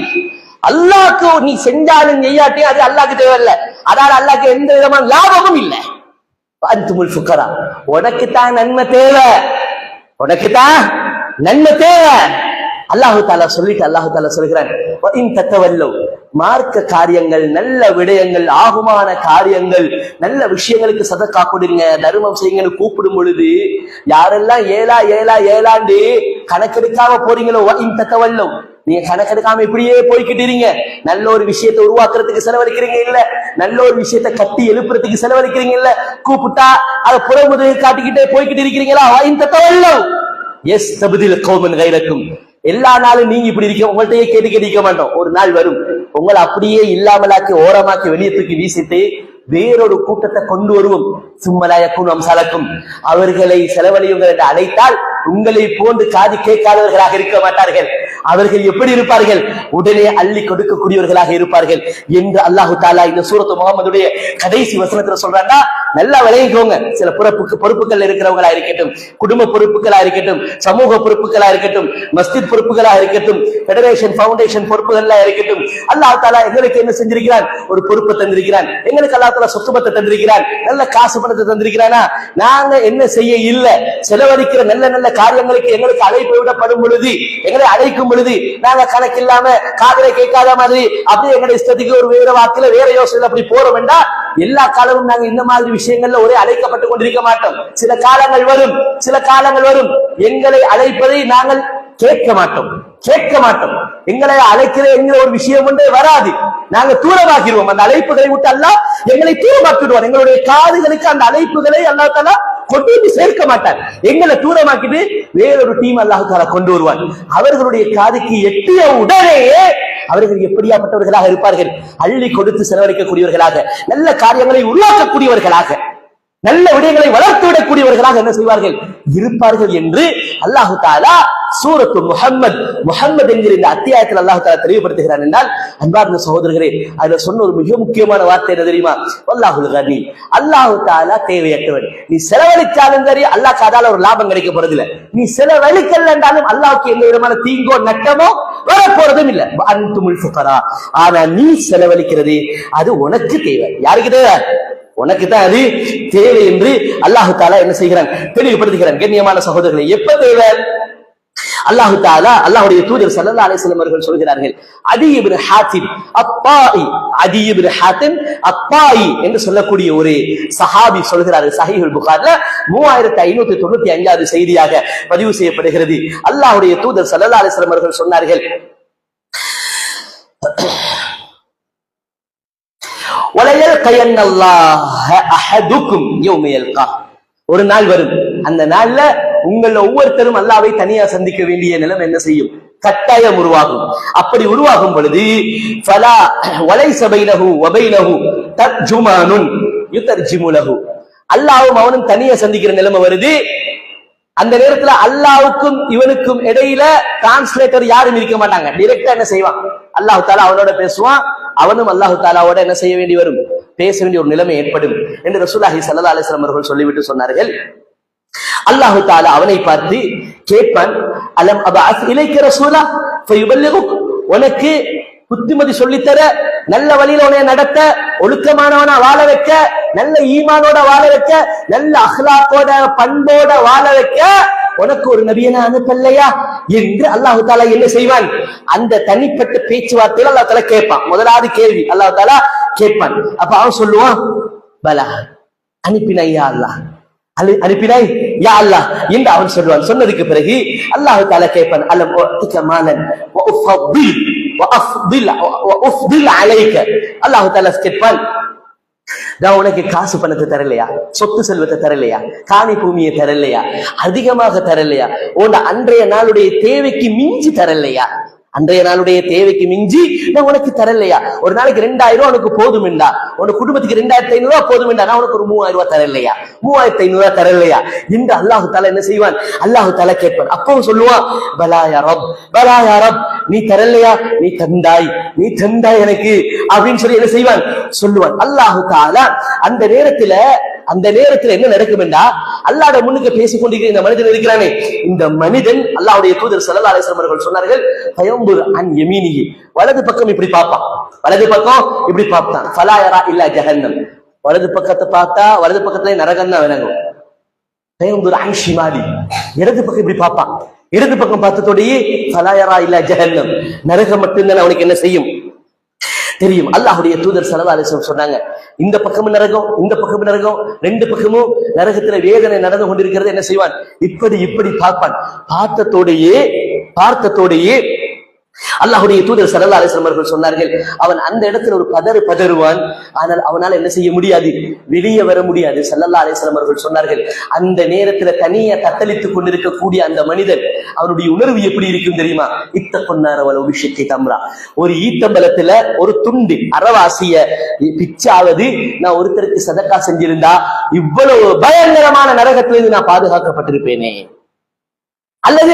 அல்லாஹ்க்கு நீ செஞ்சாலும் செய்யாட்டியும் அது அல்லாஹ்க்கு தேவையில்லை. அதாவது அல்லாஹ்க்கு எந்த விதமான லாபமும் இல்லை. அன்துமுல் ஃபுகரா, உனக்கு தான் நன்மை தேவை, உனக்கு தான் நன்மை தேவை. அல்லாஹு தஆலா சொல்லிட்டு அல்லாஹு தஆலா சொல்கிறான், வ இன் தத்தவல்லவ், மார்க்க காரியங்கள், நல்ல விடயங்கள், ஆகுமான காரியங்கள், நல்ல விஷயங்களுக்கு சதக்கா கொடுங்க, தர்மம் செய்யுங்கன்னு கூப்பிடும் பொழுது யாரெல்லாம் ஏலா ஏலா ஏலாண்டு கணக்கெடுக்காம போறீங்களோ, வ இன் தத்தவல்லவ், நீங்க கணக்கெடுக்காம இப்படியே போய்கிட்டீங்க, நல்ல ஒரு விஷயத்தை உருவாக்குறதுக்கு செலவழிக்கிறீங்க இல்ல, நல்ல ஒரு விஷயத்தை கட்டி எழுப்புறதுக்கு செலவழிக்கிறீங்க இல்ல, கூப்பிட்டா அதை புறமுது காட்டிக்கிட்டே போய்கிட்டு இருக்கிறீங்களா, வ இன் தத்தவல்லவ் யஸ்தப்தில் கௌமன் கைரக்கும், எல்லா நாளும் நீங்க இப்படி இருக்க உங்கள்கிட்டயே கேட்டு கேட்க மாட்டோம். ஒரு நாள் வரும் உங்களை அப்படியே இல்லாமலாக்கி ஓரமாக்கி வெளியே தூக்கி வீசிட்டு வேறொரு கூட்டத்தை கொண்டு வருவோம். சும்மலாயக்கும் அம்சாலக்கும், அவர்களை செலவழியுங்கள் என்று அழைத்தால் உங்களை போன்று காது கேட்காதவர்களாக இருக்க மாட்டார்கள். அவர்கள் எப்படி இருப்பார்கள்? உடனே அள்ளி கொடுக்கக்கூடியவர்களாக இருப்பார்கள் என்று அல்லாஹு தாலா இந்த சூரத்து முஹம்மதுடைய கடைசி வசனத்துல சொல்றாங்கன்னா நல்லா விளையிக்கோங்க. சில பொறுப்புகள் இருக்கிறவங்களா இருக்கட்டும், குடும்ப பொறுப்புகளா இருக்கட்டும், சமூக பொறுப்புகளா இருக்கட்டும், மஸ்ஜித் பொறுப்புகளா இருக்கட்டும், பெடரேஷன் ஃபவுண்டேஷன் பொறுப்புகளா இருக்கட்டும், அல்லாஹ் தாலா எங்களுக்கு என்ன செஞ்சிருக்கிறான்? ஒரு பொறுப்பை தந்திருக்கிறான். எங்களுக்கு அல்லாஹ் தாலா சொத்து பத்தை தந்திருக்கிறான், நல்ல காசு பணத்தை தந்திருக்கிறானா? நாங்க என்ன செய்ய இல்ல, செலவழிக்கிற நல்ல நல்ல காரியங்களுக்கு எங்களுக்கு அழைப்பு விடப்படும் பொழுது, எங்களை அழைக்கும் பொழுது நாங்க கணக்கு இல்லாம காதலை கேட்காத மாதிரி அப்படியே எங்களை இஷ்டத்துக்கு ஒரு வேற வாக்குல வேற யோசனை அப்படி போறோம் என்றா எல்லா காலமும் நாங்க இந்த மாதிரி விஷயங்கள்ல ஒரே அழைக்கப்பட்டு கொண்டிருக்க மாட்டோம். சில காலங்கள் வரும், சில காலங்கள் வரும் எங்களை அழைப்பதை நாங்கள் கேட்க மாட்டோம், கேட்க மாட்டோம். எங்களை அழைக்கிற என்கிற ஒரு விஷயம் ஒன்றே வராது, நாங்க தூரமாக்கிடுவோம். அந்த அழைப்புகளை விட்டு அல்லாஹ் எங்களை தூரமாக்கிடுவார். எங்களுடைய காதுகளுக்கு அந்த அழைப்புகளை அல்லாஹ் தஆலா கொண்டு வந்து சேர்க்க மாட்டார். எங்களை தூரமாக்கிட்டு வேறொரு டீம் அல்லாஹ் தஆலா கொண்டு வருவார். அவர்களுடைய காதுக்கு எட்டிய உடனே அவர்கள் எப்படியாப்பட்டவர்களாக இருப்பார்கள்? அள்ளி கொடுத்து செலவழிக்கக்கூடியவர்களாக, நல்ல காரியங்களை உருவாக்கக்கூடியவர்களாக, நல்ல விடயங்களை வளர்த்து விடக்கூடியவர்களாக என்ன செய்வார்கள்? இருப்பார்கள் என்று அல்லாஹு தஆலா சூரத்து முஹம்மது என்கிற இந்த அத்தியாயத்தில் அல்லாஹு தஆலா தெளிவுபடுத்துகிறான். என்றால் அன்பார்ந்த சகோதரர்களே, அதுல சொன்ன ஒரு மிக முக்கியமான வார்த்தை என்ன தெரியுமா? வல்லாஹுல் கனி, அல்லாஹு தஆலா தேவையற்றவன். நீ செலவழிச்சாலும் சரி அல்லாஹ்க்கு அதால ஒரு லாபம் கிடைக்க போறதில்ல, நீ செலவழிக்கல என்றாலும் அல்லாஹ்க்கு எந்த விதமான தீங்கோ நட்டமோ வரப்போறதும் இல்லை. அன்துமுல் ஃபுகரா, ஆனா நீ செலவழிக்கிறது அது உனக்கு தேவை. யாருக்கு தேவை? உனக்கு தான் அது தேவை என்று அல்லாஹு தஆலா என்ன செய்கிறான்? தெளிவுபடுத்துகிறான். கண்ணியமான சகோதரர்களே, எப்ப தேவை? அல்லாஹு தஆலா அல்லாஹ்வுடைய தூதர் ஸல்லல்லாஹு அலைஹி வஸல்லம் அவர்கள் சொல்கிறார்கள், அதி இப்னு ஹாத்திம் அத்தாயி, அதி இப்னு ஹாத்திம் அத்தாயி என்று சொல்லக்கூடிய ஒரு சஹாபி சொல்கிறார்கள். ஸஹீஹுல் புகாரில 3595வது செய்தியாக பதிவு செய்யப்படுகிறது. அல்லாஹ்வுடைய தூதர் ஸல்லல்லாஹு அலைஹி வஸல்லம் அவர்கள் சொன்னார்கள், ஒரு நாள் வரும், அந்த நாள்ல உங்கள ஒவ்வொருத்தரும் அல்லாஹ்வை தனியா சந்திக்க வேண்டிய நிலைமை என்ன செய்யும்? கட்டாயம் உருவாகும். அப்படி உருவாகும் பொழுது ஃபலா வலைஸ பைனஹு வ பைனஹு தர்ஜுமானுன் யுதர்ஜிமு லஹு, அல்லாஹ்வும் அவனும் தனியா சந்திக்கிற நிலைமை வருது. அந்த நேரத்துல அல்லாவுக்கும் இவனுக்கும் இடையில டிரான்ஸ்லேட்டர் யாரும் இருக்க மாட்டாங்க. டைரக்டா என்ன செய்வான், அல்லாஹ் தாலா அவனோட பேசுவான், அவனும் அல்லாஹ் தாலாவோட என்ன செய்ய வேண்டி வரும், பேச வேண்டிய ஒரு நிலைமை ஏற்படும் என்று ரசூலுல்லாஹி ஸல்லல்லாஹு அலைஹி வஸல்லம் அவர்கள் சொல்லிவிட்டு சொன்னார்கள். அல்லாஹ் தாலா அவனை பார்த்து கேட்பான், அலம் அபஅஸ் இலைக ரசூலா ஃபயுபல்லிகுக், உனக்கு புத்திமதி சொல்லித்தர, நல்ல வழியில உன்னை நடத்த, ஒழுக்கமானவனா வாழ வைக்க, நல்ல ஈமானோட வாழ வைக்க, நல்ல அஹ்லாக்கோட பண்போட வாழ வைக்க உனக்கு ஒரு நபியனா அனுப்பலையா என்று அல்லாஹ் தாலா என்ன செய்வான், அந்த தனிப்பட்ட பேச்சுவார்த்தையில அல்லாஹ் தாலா கேட்பான். முதலாவது கேள்வி அல்லாஹ் தாலா கேட்பான். அப்ப அவன் சொல்லுவான், பலா அனுப்பினாய் யா அல்லாஹ், அனுப்பினாய் யா அல்லாஹ் என்று அவன் சொல்லுவான். சொன்னதுக்கு பிறகு அல்லாஹ் தாலா கேட்பான், அலம் உஅதிக மாலன் வ உஃப்தில் அலைக, அல்லாஹ் தாலா கேட்பான், நான் உனக்கு காசு பணத்தை தரலையா, சொத்து செல்வத்தை தரலையா, காணி பூமியை தரலையா, அதிகமாக தரலையா, உன் அன்றைய நாளுடைய தேவைக்கு மிஞ்சி தரலையா, அன்றைய நாளுடைய தேவைக்கு மிஞ்சி நான் உனக்கு தரலையா, ஒரு நாளைக்கு 2000 ரூபாய் உனக்கு போதுமெண்டா, உனக்கு குடும்பத்துக்கு 2500 ரூபாய் போதுமெண்டா, நான் உனக்கு ஒரு 3000 ரூபாய் தரலையா, 3500 ரூபாய் தரலையா என்று அல்லாஹ் தாலா என்ன செய்வான், அல்லாஹ் தாலா கேட்பான். அப்பவும் சொல்லுவான், பலா யா ரப், பலா யா ரப், நீ தரலையா, நீ தந்தாய், நீ தந்தாய் எனக்கு அப்படின்னு சொல்லி என்ன செய்வான், சொல்லுவான். அல்லாஹ் தாலா அந்த நேரத்துல என்ன நடக்கும் என்றா, அல்லாஹ்வுடைய முன்னுக்கு பேசிக் கொண்டிருக்கிற இந்த மனிதன் இருக்கிறானே, இந்த மனிதன் அல்லாஹ்வுடைய தூதர் ஸல்லல்லாஹு அலைஹி வஸல்லம் அவர்கள் சொன்னார்கள், ஃபயம்புர் அன் யமீனிஹி, வலது பக்கம் இப்படி பார்ப்பான், வலது பக்கம் இப்படி பார்த்தான், ஃபலா யரா இல்லா ஜஹன்னம், வலது பக்கத்தை பார்த்தா வலது பக்கத்துல நரகம் தான் விளங்கும். ஃபயம்புர் அன் ஷிமாலி, இடது பக்கம் இப்படி பார்ப்பான், இடது பக்கம் பார்த்ததோடையே ஃபலா யரா இல்லா ஜஹன்னம், நரகம் மட்டும்தான் அவனுக்கு என்ன செய்யும், தெரியும். அல்லாஹ்வுடைய தூதர் ஸல்லல்லாஹு அலைஹி வஸல்லம் சொன்னாங்க, இந்த பக்கமும் நரகம், இந்த பக்கமும் நரகம், ரெண்டு பக்கமும் நரகத்துல வேதனை நடந்து கொண்டிருக்கிறது. என்ன செய்வான், இப்படி பார்ப்பான். பார்த்ததோடையே அல்லாஹ்வுடைய தூதர் ஸல்லல்லாஹு அலைஹி வஸல்லம் அவர்கள் சொன்னார்கள், அவன் அந்த இடத்துல ஒரு பதறுவான், ஆனால் அவனால் என்ன செய்ய முடியாது, வெளியே வர முடியாது. ஸல்லல்லாஹு அலைஹி வஸல்லம் அவர்கள் சொன்னார்கள், அந்த நேரத்துல தனியா தத்தளித்துக் கொண்டிருக்கக்கூடிய அந்த மனிதன் அவனுடைய உணர்வு எப்படி இருக்கும் தெரியுமா, இத்தகொன்னார வலவு ஷிக்கி தம்ரா, ஒரு ஈத்தம்பலத்துல ஒரு துண்டு அரவாசிய பிச்சாவது நான் ஒருத்தருக்கு சதக்கா செஞ்சிருந்தா இவ்வளவு பயங்கரமான நரகத்திலிருந்து நான் பாதுகாக்கப்பட்டிருப்பேனே. அல்லது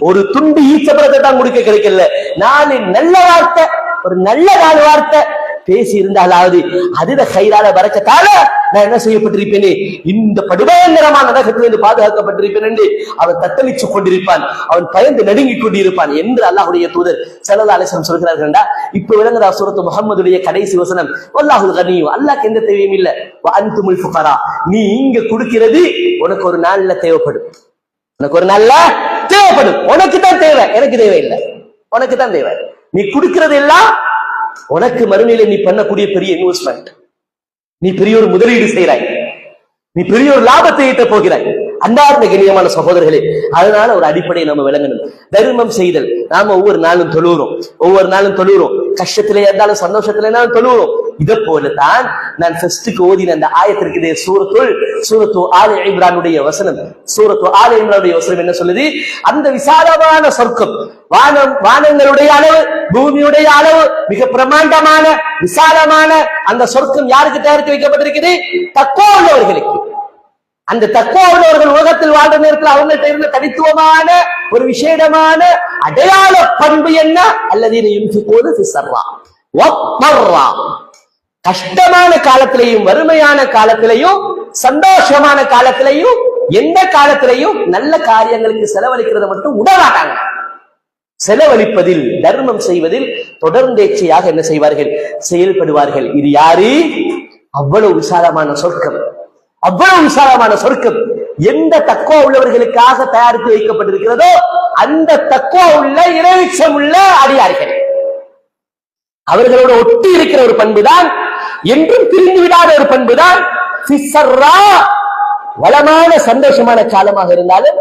ஒரு துண்டு ஈச்சப்படத்தை தான் கொடுக்க கிடைக்கல, 4 நல்ல வார்த்தை, ஒரு நல்ல 4 வார்த்தை பேசி இருந்தாலாவது அதுத கைரால பறக்கத்தால நான் என்ன செய்யப்பட்டிருப்பேனே, இந்த படுபயங்கரமான நரகத்திலிருந்து பாதுகாக்கப்பட்டிருப்பேன் என்று அவன் தத்தளிச்சு கொண்டிருப்பான், அவன் பயந்து நடுங்கிக் கொண்டிருப்பான் என்று அல்லாஹ்வுடைய தூதர் ஸல்லல்லாஹு அலைஹி வஸல்லம் சொல்கிறார்கள். இப்ப விளங்குதா சூரத்து முஹம்மதுடைய கடைசி வசனம், வல்லாஹுல் கனியு, அல்லாஹ்க்கு எந்த தேவையும் இல்ல, வ அன்துமுல் ஃபுகரா, நீ இங்க கொடுக்கிறது உனக்கு ஒரு நாள்ல தேவைப்படும், உனக்கு ஒரு நாள்ல தேவைப்படும், உனக்கு தான் தேவை, எனக்கு தேவையில்லை, உனக்கு தான் தேவை. நீ கொடுக்கிறது எல்லாம் உனக்கு மறுமையில நீ பண்ணக்கூடிய பெரிய இன்வெஸ்ட்மெண்ட், நீ பெரிய ஒரு முதலீடு செய்கிறாய், நீ பெரிய ஒரு லாபத்தை ஈட்ட போகிறாய். அன்பார்ந்த கண்ணியமான சகோதரர்களே, அதனால ஒரு அடிப்படையை நம்ம விளங்கணும். தர்மம் செய்தல், நாம ஒவ்வொரு நாளும் தொழுகிறோம், கஷ்டத்திலே இருந்தாலும் சந்தோஷத்திலே இருந்தாலும் தொழுகிறோம். இதை போலதான் நான் ஃபர்ஸ்டுக்கு ஓதின அந்த ஆயத்திற்கு சூரத்து ஆல இம்ரானுடைய வசனம், சூரத்து ஆல இம்ரானுடைய வசனம் என்ன சொல்லுது, அந்த விசாலமான சொர்க்கம், வானங்களுடைய அளவு, பூமியுடைய அளவு, மிக பிரமாண்டமான விசாலமான அந்த சொர்க்கம் யாருக்கு தயாரித்து வைக்கப்பட்டிருக்குது, தக்வா உள்ளவர்களுக்கு. அந்த தக்வா உள்ளவர்கள் உலகத்தில் வாழ்ற நேரத்தில் அவங்கள்ட்ட இருந்த தனித்துவமான ஒரு விசேடமான அடையாள பண்பு என்ன, அல்லதீன யுன்ஃபிகூன ஃபிஸ்ஸர்ரா வத்தர்ரா, கஷ்டமான காலத்திலையும் வறுமையான காலத்திலையும் சந்தோஷமான காலத்திலையும் எந்த காலத்திலையும் நல்ல காரியங்களுக்கு செலவழிக்கிறத மட்டும் விடமாட்டாங்க. செலவழிப்பதில், தர்மம் செய்வதில் தொடர்ந்தேச்சையாக என்ன செய்வார்கள், செயல்படுவார்கள். இது யாரு, அவ்வளவு விசாலமான சொர்க்கம், அவ்வளவு விசாலமான சொர்க்கம் எந்த தக்வா உள்ளவர்களுக்காக தயாரித்து வைக்கப்பட்டிருக்கிறதோ அந்த தக்வா உள்ள இறைச்சம் உள்ள அடியார்கள், அவர்களோட ஒட்டி இருக்கிற ஒரு பண்புதான், என்றும் பிரிந்து விடாத ஒரு பண்புதான் வளமான சந்தோஷமான காலமாக இருந்தாலும்,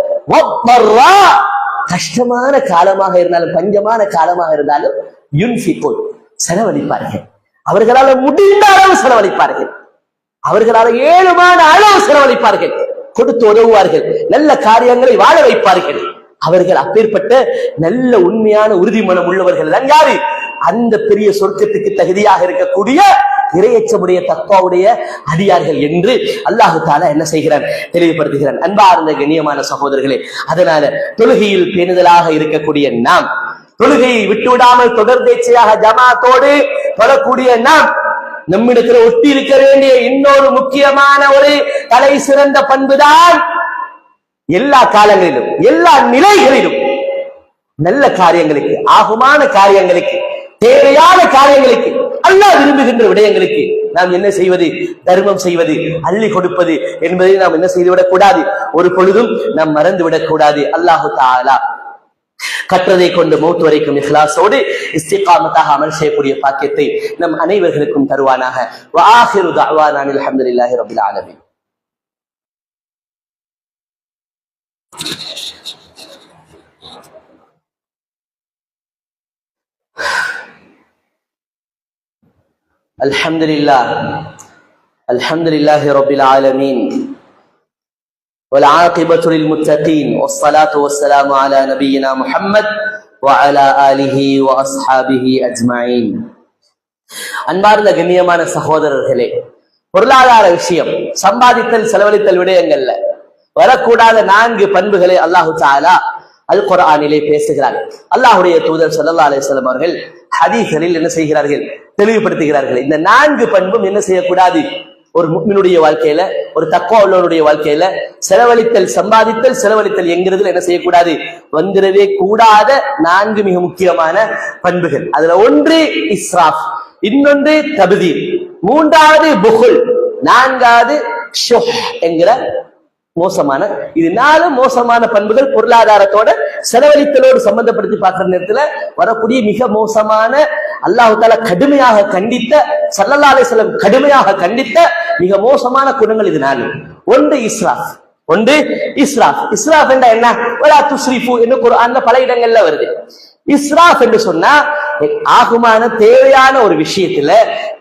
கஷ்டமான காலமாக இருந்தாலும், பஞ்சமான காலமாக இருந்தாலும் யுன்ஃபிகூன், செலவழிப்பார்கள். அவர்களால் முடிந்த அளவு செலவழிப்பார்கள், அவர்களால் ஏழுமான அளவு செலவழிப்பார்கள், கொடுத்து உதவுவார்கள், நல்ல காரியங்களை வாழ வைப்பார்கள். அவர்கள் அப்பேற்பட்ட நல்ல உண்மையான உறுதிமனம் உள்ளவர்கள் தான் யாரு, அந்த பெரிய சொர்க்கத்துக்கு தகுதியாக இருக்கக்கூடிய இறையச்சமுடைய தக்வாவுடைய அடியார்கள் என்று அல்லாஹு தஆலா என்ன செய்கிறான், தெளிவுபடுத்துகிறான். அன்பார்ந்த கண்ணியமான சகோதரர்களே, அதனால தொழுகையில் பேணுதலாக இருக்கக்கூடிய நாம், தொழுகையை விட்டுவிடாமல் தொடர்ந்தேச்சையாக ஜமாத்தோடு தொழக்கூடிய நாம், நம்மிடத்தில் ஒட்டி இருக்க வேண்டிய இன்னொரு முக்கியமான ஒரு தலை சிறந்த பண்புதான் எல்லா காலங்களிலும் எல்லா நிலைகளிலும் நல்ல காரியங்களுக்கு, ஆகுமான காரியங்களுக்கு, தேவையான காரியங்களுக்கு, அல்லாஹ் விரும்புகின்ற விடயங்களுக்கு நாம் என்ன செய்வது, தர்மம் செய்வது, அள்ளி கொடுப்பது என்பதை நாம் என்ன செய்துவிடக் கூடாது, ஒரு பொழுதும் நாம் மறந்துவிடக் கூடாது. அல்லாஹு தஆலா கற்றதை கொண்டு மௌத் வரைக்கும் இஹ்லாஸோடு இஸ்திகாமத்தாக அமல் செய்யக்கூடிய பாக்கியத்தை நம் அனைவர்களுக்கும் தருவானாக. வ ஆகிரு தஅவானா அல்ஹம்துலில்லாஹி ரப்பில் ஆலமீன். அல்ஹம்துலில்லாஹி ரப்பில் ஆலமீன். والعاقبة للمتقين والصلاة والسلام على نبينا محمد وعلى آله وأصحابه أجمعين. அன்பார்ந்த கண்ணியமான சகோதரர்களே, பொருளாதார விஷயம், சம்பாதித்தல் செலவழித்தல் விடயங்கள்ல வரக்கூடாத 4 பண்புகளை அல்லாஹு தஆலா அல் குர்ஆனிலே பேசுகிறார். அல்லாஹ்வுடைய தூதர் ஸல்லல்லாஹு அலைஹி வஸல்லம் அவர்கள் ஹதீஸ்களில் என்ன செய்கிறார்கள், தெளிவுபடுத்துகிறார்கள். இந்த 4 பண்பும் என்ன செய்யக்கூடாது, ஒரு முஃமினுடைய வாழ்க்கையில, ஒரு தக்வா உள்ளவருடைய வாழ்க்கையில செலவழித்தல், சம்பாதித்தல் செலவழித்தல் என்கிறதுல என்ன செய்யக்கூடாது, வந்துடவே கூடாத 4 மிக முக்கியமான பண்புகள். அதுல ஒன்று இஸ்ராஃப், இன்னொன்று தப்தீர், மூன்றாவது புகுல், நான்காவது ஷுஹ் என்கிற மோசமான, இது 4 மோசமான பண்புகள் பொருளாதாரத்தோட செலவழித்தலோடு சம்பந்தப்படுத்தி பார்க்கிற நேரத்துல வரக்கூடிய மிக மோசமான, அல்லாஹ் தஆலா கடுமையாக கண்டித்த, ஸல்லல்லாஹு அலைஹி வஸல்லம் கடுமையாக கண்டித்த மிக மோசமான குணங்கள் இது 4. ஒன்று இஸ்ராஃப், ஒன்று இஸ்ராஃப். இஸ்ராஃப் என்றா என்ன, வலா துஸ்ரிஃபு என்று குர்ஆன்ல பல இடங்கள்ல வருது. இஸ்ராஃப் என்று சொன்னா ஆகுமான தேவையான ஒரு விஷயத்துல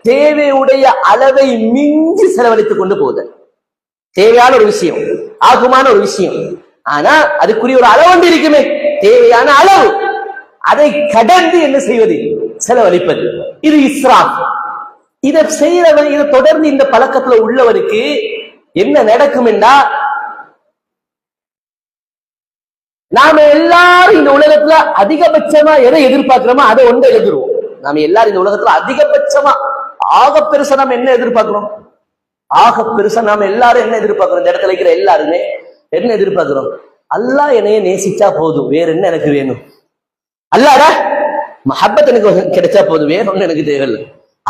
தேவையுடைய அளவை மிஞ்சி செலவழித்துக் கொண்டு போகுது. தேவையான ஒரு விஷயம், ஆகுமான ஒரு விஷயம், ஆனா அதுக்குரிய ஒரு அளவு இருக்குமே, தேவையான அளவு, அதை கடந்து என்ன செய்வது, செலவழிப்பது, இது இஸ்ராஃப். இதை செய்யறவன், இதை தொடர்ந்து இந்த பழக்கத்துல உள்ளவருக்கு என்ன நடக்கும் என்றா, நாம எல்லாரும் இந்த உலகத்துல அதிகபட்சமா எதை எதிர்பார்க்கிறோமோ அதை ஒன்றை எழுதுருவோம். நாம எல்லாரும் இந்த உலகத்துல அதிகபட்சமா ஆக பெருசா நாம என்ன எதிர்பார்க்கிறோம், ஆக பெருசா நாம எல்லாரும் என்ன எதிர்பார்க்கிறோம், இந்த இடத்துல இருக்கிற எல்லாருமே என்ன எதிர்பார்க்கிறோம், அல்லாஹ் என்னைய நேசிச்சா போதும், வேற என்ன எனக்கு வேணும், அல்லாஹ்ட மஹப்பத் எனக்கு கிடைச்சா போதும், வேற ஒண்ணு எனக்கு தேவையில்லை,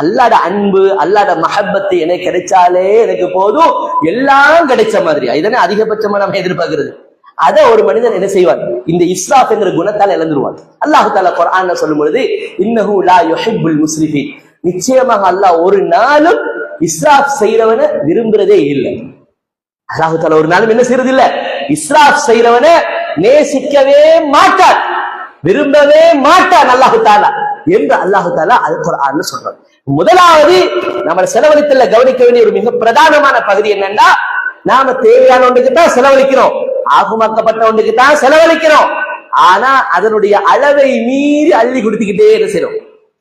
அல்லாஹ்ட அன்பு, அல்லாஹ்ட மஹப்பத்து எனக்கு கிடைச்சாலே எனக்கு போதும், எல்லாம் கிடைச்ச மாதிரி. இதுதானே அதிகபட்சமா நம்ம எதிர்பார்க்கிறது. அத ஒரு மனிதன் என்ன செய்வான், இந்த இஸ்ராஃப் என்கிற குணத்தால் இழந்துருவான். அல்லாஹ் தஆலா குர்ஆன்ல சொல்லும் பொழுது, இன்னஹு லா யுஹிப்புல் முஸ்ரிஃபீன், நிச்சயமாக அல்லாஹ் ஒரு நாளும் இஸ்ராஃப் செய்யறவனை விரும்புறதே இல்லை. அல்லாஹ் தஆலா ஒரு நாளும் என்ன செய்யறது இல்ல, இஸ்ராஃப் செய்யறவனை நேசிக்கவே மாட்டான், விரும்பவே மாட்டான் அல்லாஹ் தஆலா என்று அல்லாஹ் தஆலா அல் குர்ஆன்ல சொல்றான். முதலாவது நம்ம செலவழித்தல கவனிக்க வேண்டிய ஒரு மிக பிரதானமான பகுதி என்னன்னா, நாம தேவையான ஒன்றுக்கு தான் செலவழிக்கிறோம், ஆகுமாக்கப்பட்ட ஒன்றுக்கு தான் செலவழிக்கிறோம், ஆனா அதனுடைய அளவை மீறி அள்ளி கொடுத்துக்கிட்டே என்ன செய்யறோம்,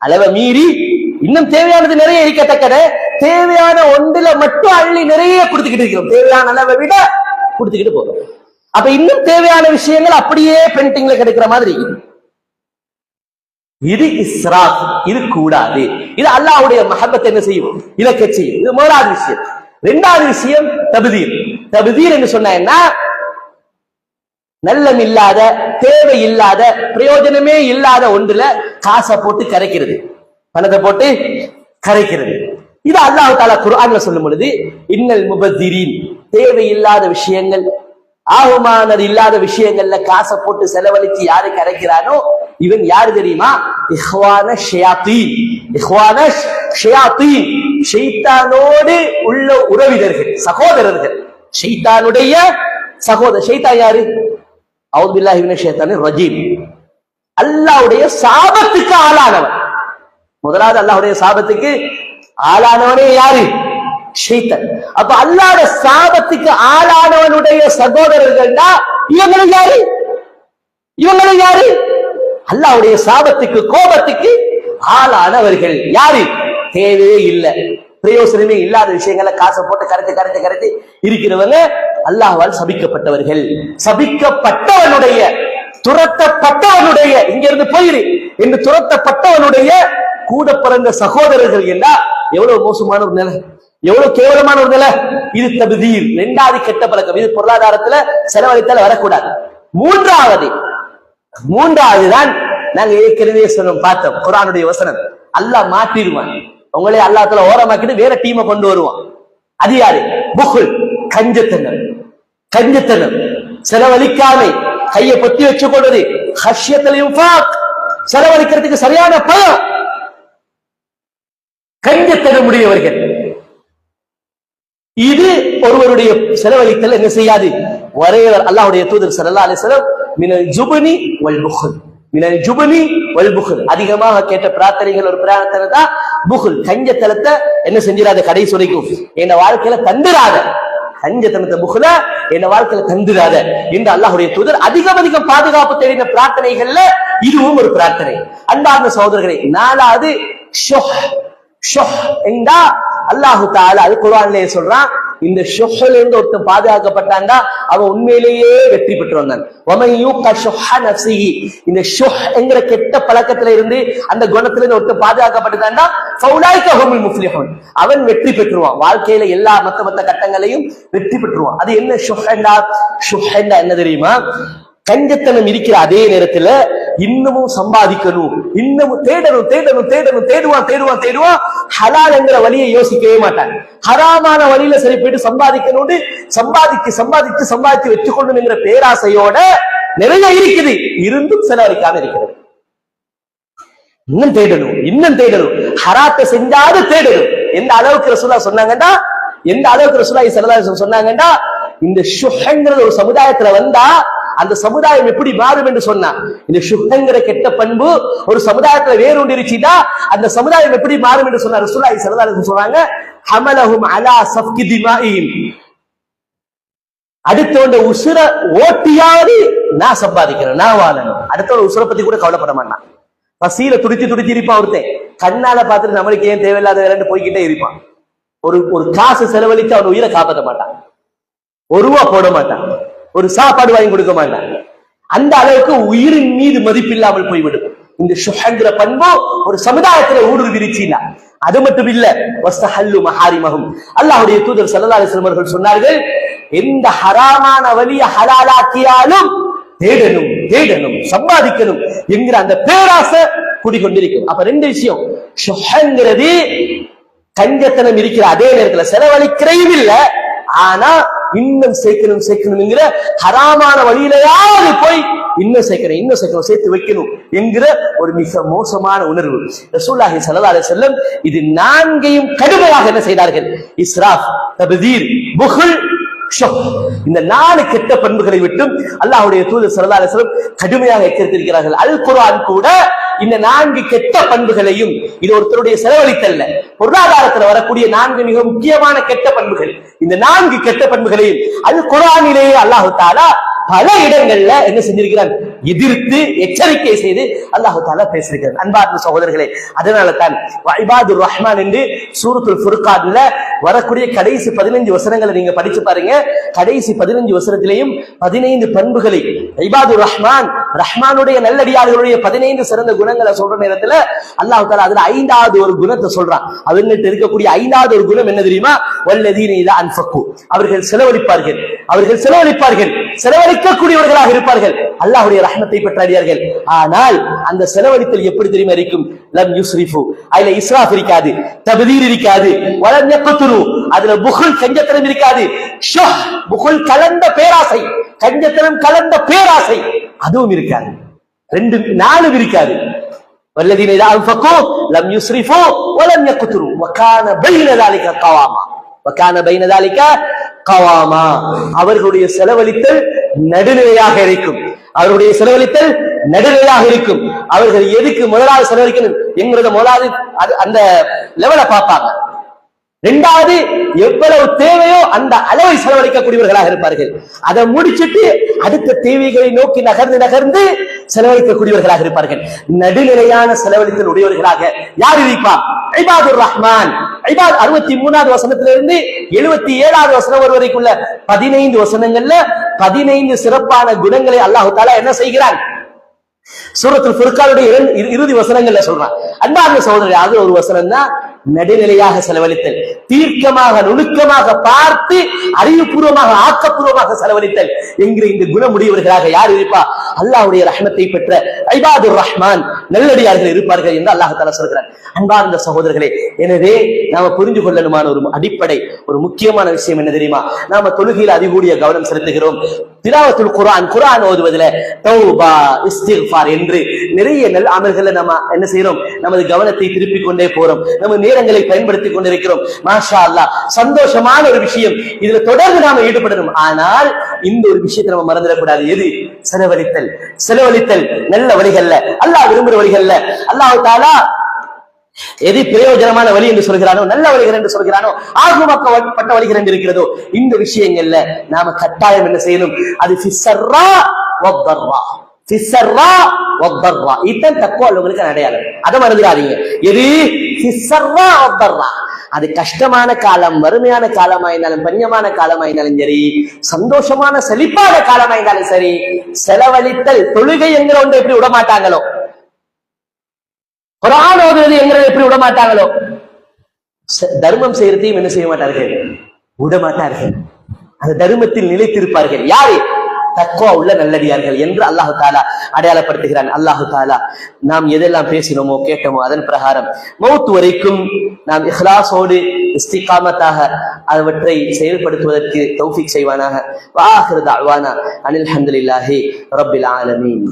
அளவை மீறி இன்னும் தேவையானது நிறைய இருக்கத்தக்கத தேவையான ஒன்றுல மட்டும் அள்ளி நிறைய கொடுத்துக்கிட்டு இருக்கிறோம், தேவையான அளவை விட கொடுத்துக்கிட்டு போறோம். அப்ப இன்னும் தேவையான விஷயங்கள் அப்படியே பெயிண்டிங்ல கிடைக்கிற மாதிரி, இது இஸ்ராஃப், இது கூடாது. இது அல்லாஹ்வுடைய மஹப்பத்தை என்ன செய்யும், இலக்க செய்யும். இது முதலாவது விஷயம். இரண்டாவது விஷயம் தப்தீர். தப்தீர் என்று சொன்னா என்ன, நல்லம் இல்லாத, தேவை இல்லாத, பிரயோஜனமே இல்லாத ஒன்றுல காசை போட்டு கரைக்கிறது, பணத்தை போட்டு கரைக்கிறது. இது அல்லாஹ் தஆலா குர்ஆன்ல சொல்லும் பொழுது, இன்னல் முபத்திரீன், தேவையில்லாத விஷயங்கள், ஆகுமானது இல்லாத விஷயங்கள்ல காசை போட்டு செலவழிச்சு யாரு கரைக்கிறானோ இவன் யாரு தெரியுமா, இஹ்வான ஷயாத்தீன். இஹ்வான ஷயாத்தீன், ஷைத்தானோடு உள்ள உறவினர்கள், சகோதரர்கள், ஷைத்தானுடைய சகோதரர். ஷைத்தான் யாரு, அஊது பில்லாஹி மினஷ் ஷைத்தானிர் ரஜீம், அல்லாஹ்வுடைய சாபத்துக்கு ஆளானவன். முதலாவது அல்லாஹ்வுடைய சாபத்துக்கு ஆளானவனே யாரு, ஷைத்தான். அப்ப அல்லாஹ்வுடைய சாபத்துக்கு ஆளானவனுடைய சகோதரர்கள்னா இவங்களும் யாரு, இவங்களும் யாரு, அல்லாஹ்வுடைய சாபத்துக்கு, கோபத்துக்கு ஆளானவர்கள். யாரு? தேவையே இல்லை, பிரயோசனமே இல்லாத விஷயங்களை காசை போட்டு கரைத்து இருக்கிறவங்க அல்லாஹ்வால் சபிக்கப்பட்டவர்கள். சபிக்கப்பட்டவனுடைய, துரத்தப்பட்டவனுடைய, இங்க இருந்து போயிரு என்று துரத்தப்பட்டவனுடைய கூட பிறந்த சகோதரர்கள் என்றால் எவ்வளவு மோசமான ஒரு நிலை, எவ்வளவு கேவலமான ஒரு நிலை. இது தப்தீர், இரண்டாவது கெட்ட பழக்கம். இது பொருளாதாரத்துல செலவழித்தால் வரக்கூடாது. மூன்றாவது தான் நாங்க ஏற்கனவே பார்த்தோம் குர்ஆனுடைய வசனம். அல்லாஹ் மாற்றிடுவான் உங்களே, அல்லாஹ்ல ஓரமாக்கிட்டு வேற டீமை கொண்டு வருவான். அது யாரு? புகுல், கஞ்சத்தனம், செலவழிக்காமை, கையை பொத்தி வச்சு கொள்வது, ஹஷ்யத்துல் இன்ஃபாக், செலவழிக்கிறதுக்கு சரியான பயம், கஞ்சத்தனம் உடையவர்கள். இது ஒருவருடைய செலவழித்தல் என்ன செய்யாது? ஒரே அல்லாஹ்வுடைய தூதர் ஸல்லல்லாஹு அலைஹி வஸல்லம் மினல் ஜுப்னி வல் புக்ல், மினல் ஜுப்னி வல் புக்ல், அதிகமாக கேட்ட பிரார்த்தனைகள் ஒரு பிரார்த்தனை தான் புக்ல், கஞ்சத்தனத்தை என்ன செஞ்சிராத, கடைசி வரைக்கும் என் வாழ்க்கையில தந்துராத, கஞ்சத்தனத்தை புக்ல என் வாழ்க்கையில தந்துராத என்று அல்லாஹ்வுடைய தூதர் அதிகம் பாதுகாப்பு தேடின பிரார்த்தனைகள்ல இதுவும் ஒரு பிரார்த்தனை. அன்பார்ந்த சகோதரர்களே, நாலாவது அல்லாஹு தஆலா அல் குர்ஆனிலே சொல்றான், இந்த ஷுஹ்ல இருந்து ஒருத்தன் பாதுகாக்கப்பட்டாண்டா அவன் உண்மையிலேயே வெற்றி பெற்று வந்தான். வமன் யூக ஷுஹ நஃப்ஸிஹி, இந்த ஷுஹ் என்கிற கெட்ட பழக்கத்துல இருந்து, அந்த குணத்துல இருந்து ஒருத்தன் பாதுகாக்கப்பட்டாண்டா ஃபௌலாயிக ஹுமுல் முஃப்லிஹூன், அவன் வெற்றி பெற்றுவான். வாழ்க்கையில எல்லா மத்த கட்டங்களையும் வெற்றி பெற்றுவான். அது என்ன ஷுஹ்னா? ஷுஹ்னா என்ன தெரியுமா? கஞ்சத்தனம் இருக்கிற அதே நேரத்துல இன்னமும் சம்பாதிக்கணும், இன்னமும் தேடுவான். ஹலால் என்கிற வழியை யோசிக்கவே மாட்டான். ஹராமான வழியில சரி போயிட்டு சம்பாதிக்கணும்னு சம்பாதிச்சு வச்சுக்கொள்ளுங்கிற பேராசையோட நிறைய இருக்குது, இருந்தும் செலவழிக்காம இருக்கிறது. இன்னும் தேடணும், ஹராத்தை செஞ்சாது தேடணும். எந்த அளவுக்கு ரசூலுல்லாஹ் சொன்னாங்கன்னா, இந்த ஷுஹ்ங்கிறது ஒரு சமுதாயத்துல வந்தா அந்த சமுதாயம் எப்படி மாறும் என்று சொன்னா, இந்த ஷுஹ்ங்கிற கெட்ட பண்பு ஒரு சமுதாயத்துல வேரூண்டி இருந்துச்சுன்னா அந்த சமுதாயம் எப்படி மாறும் என்று சொன்னா ரசூலுல்லாஹி ஸல்லல்லாஹு அலைஹி வஸல்லம் சொல்றாங்க, ஹமலஹும் அலா சஃப்கி திமாஇஹிம், அடுத்தவண்ட உசுர ஓட்டியாவது நான் சம்பாதிக்கிறேன், நான் வாழணும். அடுத்தவண்ட உசுரை பத்தி கூட கவலைப்பட மாட்டான். பசியில துடிச்சு இருப்பான் ஒருத்தன், கண்ணால பார்த்துட்டு நம்மளுக்கு ஏன் தேவையில்லாத வேலைன்னு போய்கிட்டே இருப்பான். ஒரு காசு செலவழித்து அவன் உயிரை காப்பாற்ற மாட்டான், ஒரு ரூபா போட மாட்டான், ஒரு சாப்பாடு வாங்கி கொடுக்க மாட்டான். அந்த அளவுக்கு உயிரின் மீது மதிப்பில்லாமல் போய்விடும். இந்த ஷுஹ்ங்கிற பண்பு ஒரு சமுதாயத்துல ஊடுருவிருச்சுனா, அது மட்டும் இல்ல, வஸ்தஹல்லு மஹாரிமஹும், அல்லாஹ்வுடைய தூதர் ஸல்லல்லாஹு அலைஹி வஸல்லம் அவர்கள் சொன்னார்கள், எந்த ஹராமான வழியை ஹலாலாக்கியாலும் தேடணும் சம்பாதிக்கணும் என்கிற அந்த பேராசை குடிகொண்டிருக்கும். அப்ப ரெண்டு விஷயம், ஷுஹ்ங்கிறது கஞ்சத்தனம் இருக்கிற அதே நேரத்துல செலவழிக்கிறையும் இல்ல, ஆனா இன்னும் சேர்க்கணும்ங்கிற ஹராமான வழியிலையாவது போய் இன்னும் சேர்க்கணும் சேர்த்து வைக்கணும் என்கிற ஒரு மிக மோசமான உணர்வு. ரசூலுல்லாஹி ஸல்லல்லாஹு அலைஹி வஸல்லம் இது நான்கையும் கடுமையாக என்ன செய்தார்கள்? இஸ்ராஃப், தப்தீர், புக்ல், ஷுஹ், இந்த நாலு கெட்ட பண்புகளை விட்டும் அல்லாஹ்வுடைய தூதர் ஸல்லல்லாஹு அலைஹி வஸல்லம் கடுமையாக எச்சரித்திருக்கிறார்கள். அல் குர்ஆன் கூட இந்த நான்கு கெட்ட பண்புகளையும், இது ஒருத்தருடைய செலவழித்தல்ல, பொருளாதாரத்தில் வரக்கூடிய நான்கு மிக முக்கியமான கெட்ட பண்புகள், இந்த நான்கு கெட்ட பண்புகளையும் அல் குர்ஆனிலேயே அல்லாஹ் தஆலா பல இடங்கள்ல என்ன செஞ்சிருக்கிறான்? எதிர்த்து எச்சரிக்கை செய்து அல்லாஹ் தஆலா பேசியிருக்கிறான். அன்பார்ந்த சகோதரர்களே, அதனால தான் இபாதுர் ரஹ்மான் என்று சூரத்துல் ஃபுர்கான்ல வரக்கூடிய கடைசி 15 வசனங்களை நீங்க படிச்சு பாருங்க. கடைசி 15 வசனத்திலேயும் 15 பண்புகளை, இபாதுர் ரஹ்மான், ரஹ்மானுடைய நல்லடியார்களுடைய 15 சிறந்த குணங்களை சொல்ற நேரத்துல அல்லாஹ் தஆலா அதுல 5வது ஒரு குணத்தை சொல்றான். அவங்கள்ட்ட இருக்கக்கூடிய 5வது ஒரு குணம் என்ன தெரியுமா? வல்லதீன இதா அன்ஃபகு, அவர்கள் செலவழிப்பார்கள், செலவழிக்கக்கூடியவர்களாக இருப்பார்கள், அல்லாஹ்வுடைய ரஹ்மத்தை பெற்றார்கள். ஆனால் அந்த செலவழித்தல் எப்படி தெரியுமா இருக்கும்? லம் யுஸ்ரிஃபு, அதுல இஸ்ராஃப் இருக்காது, தப்தீர் இருக்காது, வலம் யக்துரு, அதுல புக்ல் கஞ்சத்தனம் இருக்காது, ஷுஹ் புக்ல் கலந்த பேராசை, கஞ்சத்தனம் கலந்த பேராசை அதுவும் இருக்காது, 4 இருக்காது. வல்லதீன இதா அன்ஃபகு லம் யுஸ்ரிஃபு வலம் யக்துரு வகான பைன ذلك கவாமா, அவர்களுடைய செலவழித்தல் நடுநிலையாக இருக்கும், அவர்கள் எதுக்கு முதலாவது செலவழிக்கணும் என்கிறத முதலாவது அந்த லெவலை பார்ப்பாங்க. இரண்டாவது, எவ்வளவு தேவையோ அந்த அளவை செலவழிக்கக்கூடியவர்களாக இருப்பார்கள். அதை முடிச்சிட்டு அடுத்த தேவைகளை நோக்கி நகர்ந்து செலவழிக்கக்கூடியவர்களாக இருப்பார்கள். நடுநிலையான செலவழித்தல் உடையவர்களாக யார் இருப்பார்? இபாதுர் ரஹ்மான். 63வது வசனத்திலிருந்து 77வது வசனம் வரைக்குள்ள 15 வசனங்கள்ல 15 சிறப்பான குணங்களை அல்லாஹ் தஆலா என்ன செய்கிறான்? சூரத்துல் ஃபுர்கானுடைய இறுதி வசனங்கள்ல சொல்றான். அன்பார்ந்த சகோதரர்களே, அது ஒரு வசனம் தான் நடுநிலையாக செலவழித்தல், தீர்க்கமாக நுணுக்கமாக பார்த்து அறிவுபூர்வமாக ஆக்கப்பூர்வமாக செலவழித்தல் என்கிற இந்த குணமுடையவர்களாக யார் இருப்பா? அல்லாஹ்வுடைய ரஹ்மத்தை பெற்ற இபாதுர் ரஹ்மான் நல்லடியார்கள் இருப்பார்கள் என்று அல்லாஹ் தஆலா சொல்கிறார். அன்பார்ந்த சகோதரர்களே, எனவே நாம புரிந்து கொள்ளணுமான ஒரு அடிப்படை ஒரு முக்கியமான விஷயம் என்ன தெரியுமா? நாம தொழுகையில் அதிகூடிய கவனம் செலுத்துகிறோம். திலாவத்துல் குர்ஆன், குர்ஆன் ஓதுவதில் தௌபா, இஸ்திக்ஃபார் என்று நிறைய நல்ல அமல்களை நம்ம என்ன செய்யறோம்? நமது கவனத்தை திருப்பிக் கொண்டே போறோம். நம்ம நேரங்களை பயன்படுத்திக் கொண்டிருக்கிறோம். மாஷா அல்லாஹ், சந்தோஷமான ஒரு விஷயம். இதுல தொடர்ந்து நாம ஈடுபடணும். ஆனால் இந்த ஒரு விஷயத்தை நம்ம மறந்துடக்கூடாது. எது? செலவழித்தல் நல்ல வழிகள்ல, அல்லாஹ் விரும்புகிற வழிகள்ல. அல்லாஹ் தஆலா எது பிரயோஜனமான வழி என்று சொல்கிறானோ, நல்ல வழிகள் என்று சொல்கிறானோ, ஆகுமாக்கப்பட்ட வழிகள் என்று இருக்கிறதோ, இந்த விஷயங்கள்ல நாம கட்டாயம் என்ன செய்யணும்? அது ஃபிஸ்ஸர்ரா வத்தர்ரா, ஃபிஸ்ஸர்ரா வத்தர்ரா. இதுதான் தக்வா உள்ளவங்களுக்கு அடையாளம். அதை மறந்துடாதீங்க. எது? ஃபிஸ்ஸர்ரா வத்தர்ரா. அது கஷ்டமான காலம், வறுமையான காலமாயிருந்தாலும், பஞ்சமான காலமாயிருந்தாலும் சரி, சந்தோஷமான செழிப்பான காலமாயிருந்தாலும் சரி, செலவழித்தல், தொழுகை என்கிற ஒன்று எப்படி விடமாட்டாங்களோ, குர்ஆன் ஓதுவது என்கிறது எப்படி விடமாட்டாங்களோ, தர்மம் செய்யறதையும் என்ன செய்ய மாட்டார்கள்? விடமாட்டார்கள். அந்த தர்மத்தில் நிலைத்திருப்பார்கள். யாரு? தக்வா உள்ள நல்லடியார்கள் என்று அல்லாஹு தஆலா அடையாளப்படுத்துகிறான். அல்லாஹு தஆலா நாம் எதெல்லாம் பேசினோமோ கேட்டோமோ அதன் பிரகாரம் மௌத் வரைக்கும் நாம் இஹ்லாஸோடு இஸ்திகாமத்தாக அவற்றை செயல்படுத்துவதற்கு தௌஃபீக் செய்வானாக. வ ஆகிரு தஅவானா அனில் ஹம்துலில்லாஹி ரப்பில் ஆலமீன்.